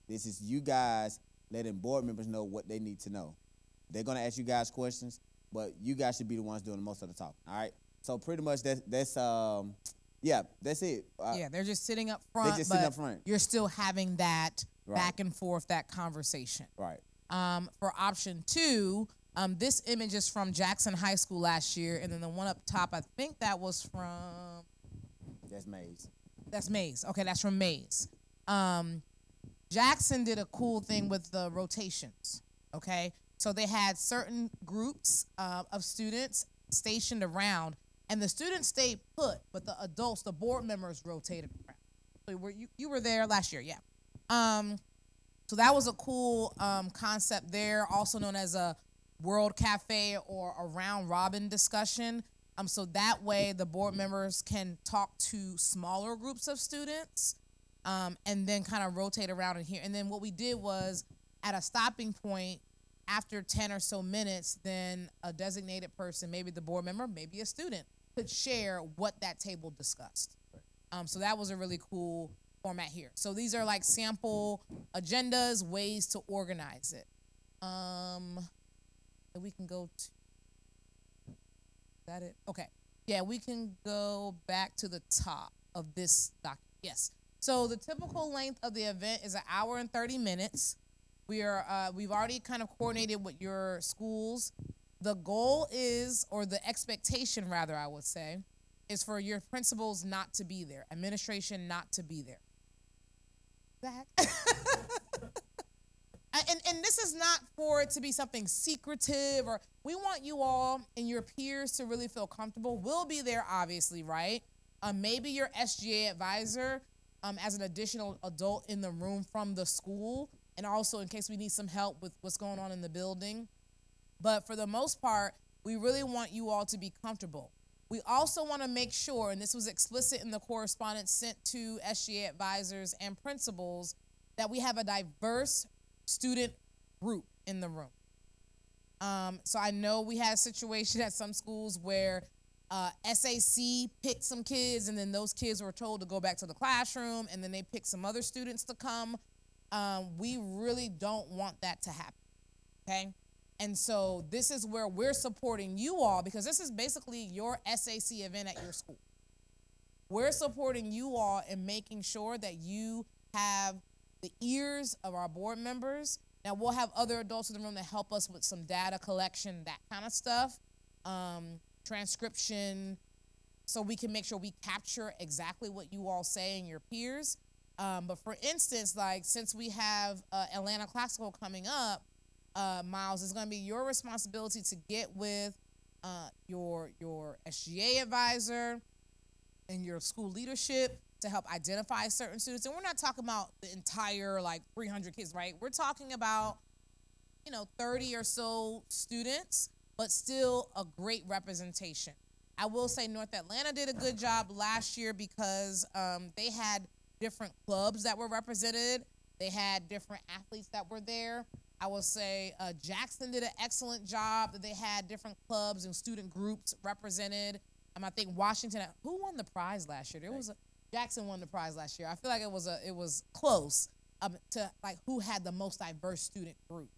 This is you guys letting board members know what they need to know. They're going to ask you guys questions, but you guys should be the ones doing most of the talking, all right? So pretty much that's it. They're just sitting up front. They're just sitting up front. You're still having that Right. back and forth, that conversation. Right. For option 2, this image is from Jackson High School last year, and then the one up top, I think that was from... That's Mays. That's Mays. Okay, that's from Mays. Jackson did a cool thing with the rotations, okay? So they had certain groups of students stationed around, and the students stayed put, but the adults, the board members, rotated around. So you were there last year, yeah. So that was a cool concept there, also known as a World Cafe or a round robin discussion. So that way the board members can talk to smaller groups of students and then kind of rotate around in here. And then what we did was at a stopping point after 10 or so minutes, then a designated person, maybe the board member, maybe a student, could share what that table discussed. So that was a really cool format here. So these are like sample agendas, ways to organize it. We can go to, is that it? Okay. Yeah, we can go back to the top of this document. Yes. So the typical length of the event is 1 hour and 30 minutes. We've already kind of coordinated with your schools. The goal is, or the expectation rather, I would say, is for your principals not to be there, administration not to be there. Zach. And this is not for it to be something secretive, or we want you all and your peers to really feel comfortable. We'll be there, obviously, right? Maybe your SGA advisor as an additional adult in the room from the school, and also in case we need some help with what's going on in the building. But for the most part, we really want you all to be comfortable. We also want to make sure, and this was explicit in the correspondence sent to SGA advisors and principals, that we have a diverse student group in the room. So I know we had a situation at some schools where SAC picked some kids, and then those kids were told to go back to the classroom, and then they picked some other students to come. We really don't want that to happen, okay? And so this is where we're supporting you all, because this is basically your SAC event at your school. We're supporting you all in making sure that you have the ears of our board members. Now, we'll have other adults in the room to help us with some data collection, that kind of stuff, transcription, so we can make sure we capture exactly what you all say and your peers. But for instance, like since we have Atlanta Classical coming up, Miles, it's going to be your responsibility to get with your SGA advisor and your school leadership to help identify certain students. And we're not talking about the entire like 300 kids, right? We're talking about 30 or so students, but still a great representation. I will say North Atlanta did a good job last year because they had different clubs that were represented. They had different athletes that were there. I will say Jackson did an excellent job. They had different clubs and student groups represented. I think Washington, who won the prize last year? Jackson won the prize last year. I feel like it was close. to like who had the most diverse student group.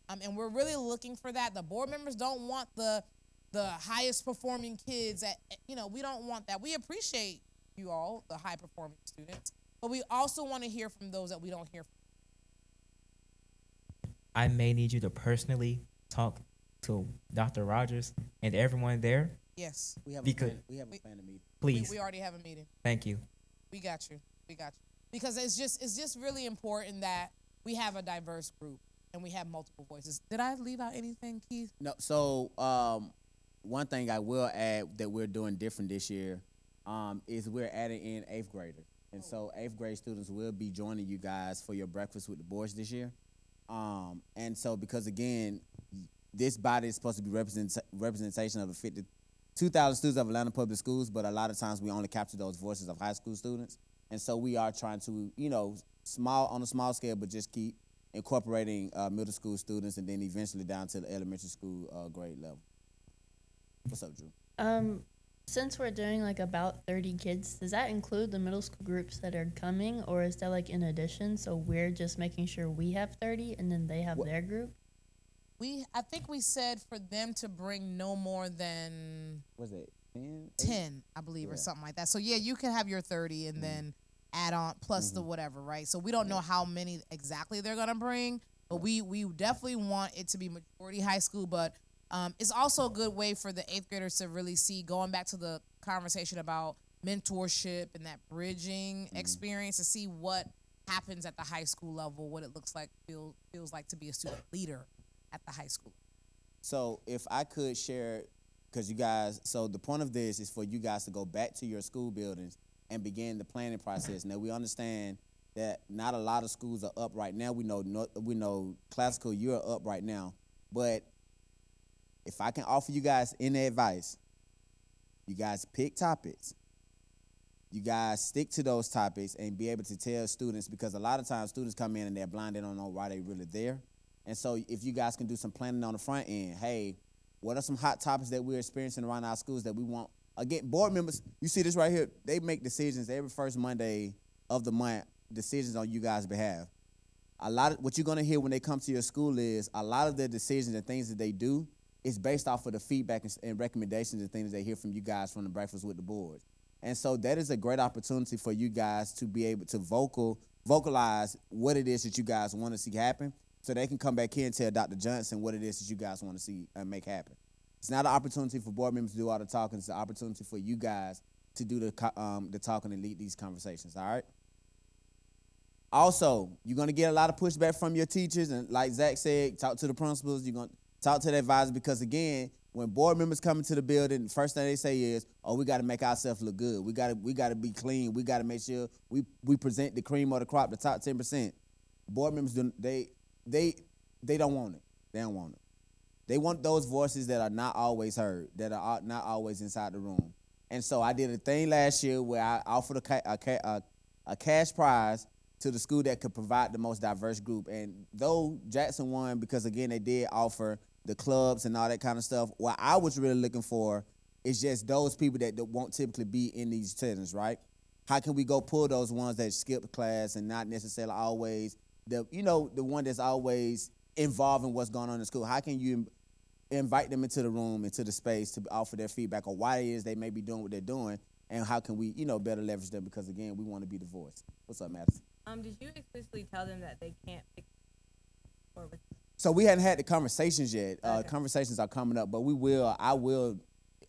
And we're really looking for that. The board members don't want the highest performing kids we don't want that. We appreciate you all, the high performing students, but we also want to hear from those that we don't hear from. I may need you to personally talk to Dr. Rogers and everyone there. Yes. We have Because- a plan to meet. Please. We already have a meeting. Thank you. We got you. Because it's just really important that we have a diverse group and we have multiple voices. Did I leave out anything, Keith? No. So one thing I will add that we're doing different this year is we're adding in 8th graders. And so 8th grade students will be joining you guys for your breakfast with the boys this year. And so because again, this body is supposed to be representation of the 52,000 students of Atlanta Public Schools, but a lot of times we only capture those voices of high school students. And so we are trying to, on a small scale, but just keep incorporating middle school students and then eventually down to the elementary school grade level. What's up, Drew? Since we're doing like about 30 kids, does that include the middle school groups that are coming, or is that like in addition? So we're just making sure we have 30 and then they have their group? I think we said for them to bring no more than was it 10, I believe, or something like that. So yeah, you can have your 30 and then add on plus the whatever, right? So we don't know how many exactly they're gonna bring, but we definitely want it to be majority high school. But it's also a good way for the 8th graders to really see, going back to the conversation about mentorship and that bridging experience, to see what happens at the high school level, what it looks like, feels like to be a student leader at the high school. So if I could share, because you guys, so the point of this is for you guys to go back to your school buildings and begin the planning process. Now we understand that not a lot of schools are up right now. We know classical, you're up right now, but if I can offer you guys any advice, you guys pick topics. You guys stick to those topics and be able to tell students, because a lot of times students come in and they're blind, they don't know why they're really there. And so if you guys can do some planning on the front end, hey, what are some hot topics that we're experiencing around our schools that we want? Again, board members, you see this right here, they make decisions every first Monday of the month, decisions on you guys' behalf. A lot of what you're gonna hear when they come to your school is a lot of their decisions and things that they do is based off of the feedback and recommendations and things that they hear from you guys from the breakfast with the boards. And so that is a great opportunity for you guys to be able to vocalize what it is that you guys want to see happen, so they can come back here and tell Dr. Johnson what it is that you guys want to see and make happen. It's not an opportunity for board members to do all the talking. It's an opportunity for you guys to do the talking and lead these conversations, all right? Also, you're going to get a lot of pushback from your teachers, and like Zach said, talk to the principals. You're going to talk to the advisors, because, again, when board members come into the building, the first thing they say is, oh, we got to make ourselves look good. We got to be clean. We got to make sure we present the cream of the crop, the top 10%. Board members, they don't want it. They don't want it. They want those voices that are not always heard, that are not always inside the room. And so I did a thing last year where I offered a cash prize to the school that could provide the most diverse group. And though Jackson won, because, again, they did offer the clubs and all that kind of stuff, what I was really looking for is just those people that won't typically be in these settings, right? How can we go pull those ones that skip class and not necessarily always the one that's always involved in what's going on in school? How can you invite them into the room, into the space, to offer their feedback on why it is they may be doing what they're doing, and how can we, better leverage them? Because, again, we want to be the voice. What's up, Madison? Did you explicitly tell them that they can't pick? So we hadn't had the conversations yet. Conversations are coming up, but we will. I will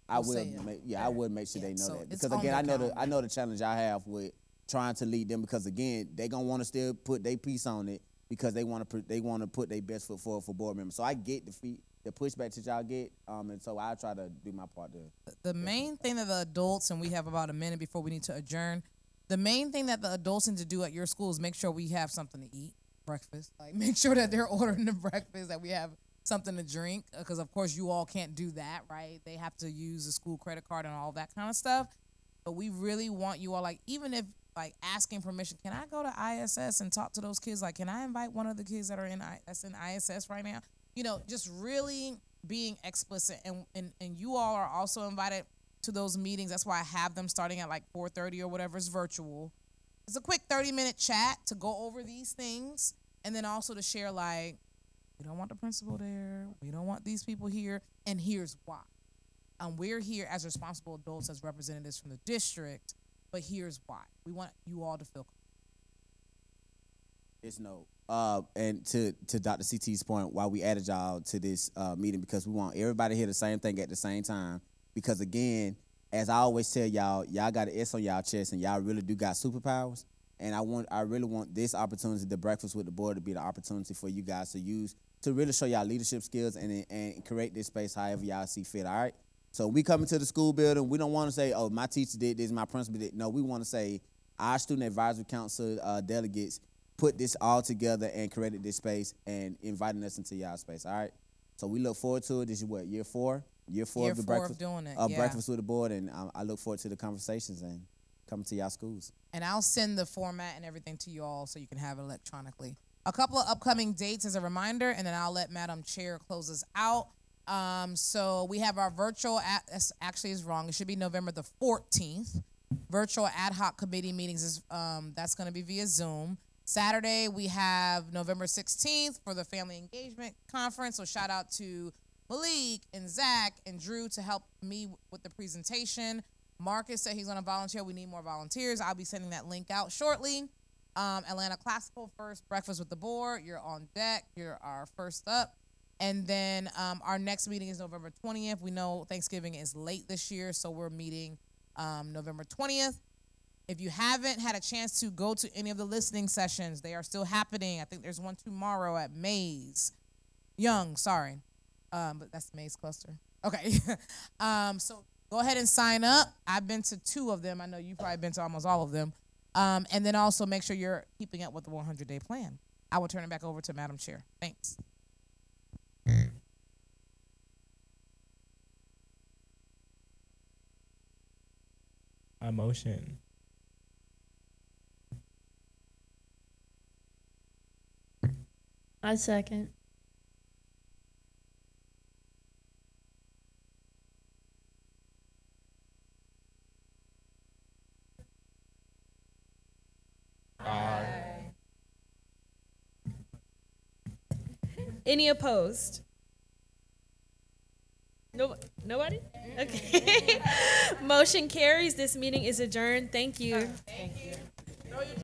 make sure they know that, because, again, I know the challenge I have with trying to lead them, because, again, they gonna want to still put their piece on it, because they want to put their best foot forward for board members. So I get the pushback that y'all get, and so I try to do my part there. The main thing that the adults, and we have about a minute before we need to adjourn, the main thing that the adults need to do at your school is make sure we have something to eat, breakfast. Like, make sure that they're ordering the breakfast, that we have something to drink, because, of course, you all can't do that, right? They have to use the school credit card and all that kind of stuff. But we really want you all, like, even if, like, asking permission, can I go to ISS and talk to those kids? Like, can I invite one of the kids that are that's in ISS right now? Just really being explicit. And you all are also invited to those meetings. That's why I have them starting at like 4:30 or whatever is virtual. It's a quick 30-minute chat to go over these things, and then also to share, like, we don't want the principal there, we don't want these people here, and here's why. We're here as responsible adults, as representatives from the district, but here's why. We want you all to feel comfortable. It's no. And to Dr. CT's point, why we added y'all to this meeting, because we want everybody to hear the same thing at the same time. Because again, as I always tell y'all, y'all got an S on y'all chest, and y'all really do got superpowers. And I really want this opportunity, the breakfast with the board, to be the opportunity for you guys to use to really show y'all leadership skills and create this space however y'all see fit. All right. So we come into the school building. We don't want to say, oh, my teacher did this, my principal did. No, we want to say our student advisory council delegates put this all together and created this space and inviting us into y'all space. All right. So we look forward to it. This is what, year four? Year four of the breakfast. Doing it. Breakfast with the board, and I look forward to the conversations and coming to y'all schools. And I'll send the format and everything to you all so you can have it electronically. A couple of upcoming dates as a reminder, and then I'll let Madam Chair close us out. So we have our virtual, actually is wrong. It should be November the 14th. Virtual ad hoc committee meetings is that's going to be via Zoom. Saturday, we have November 16th for the Family Engagement Conference. So shout out to Malik and Zach and Drew to help me with the presentation. Marcus said he's going to volunteer. We need more volunteers. I'll be sending that link out shortly. Atlanta Classical first, breakfast with the board. You're on deck. You're our first up. And then our next meeting is November 20th. We know Thanksgiving is late this year, so we're meeting November 20th. If you haven't had a chance to go to any of the listening sessions, they are still happening. I think there's one tomorrow at Young, sorry. But that's the Mays cluster. Okay. So go ahead and sign up. I've been to 2 of them. I know you've probably been to almost all of them. And then also make sure you're keeping up with the 100-day plan. I will turn it back over to Madam Chair. Thanks. I motion. I second. Any opposed? Nobody? Okay. Motion carries. This meeting is adjourned. Thank you. Thank you.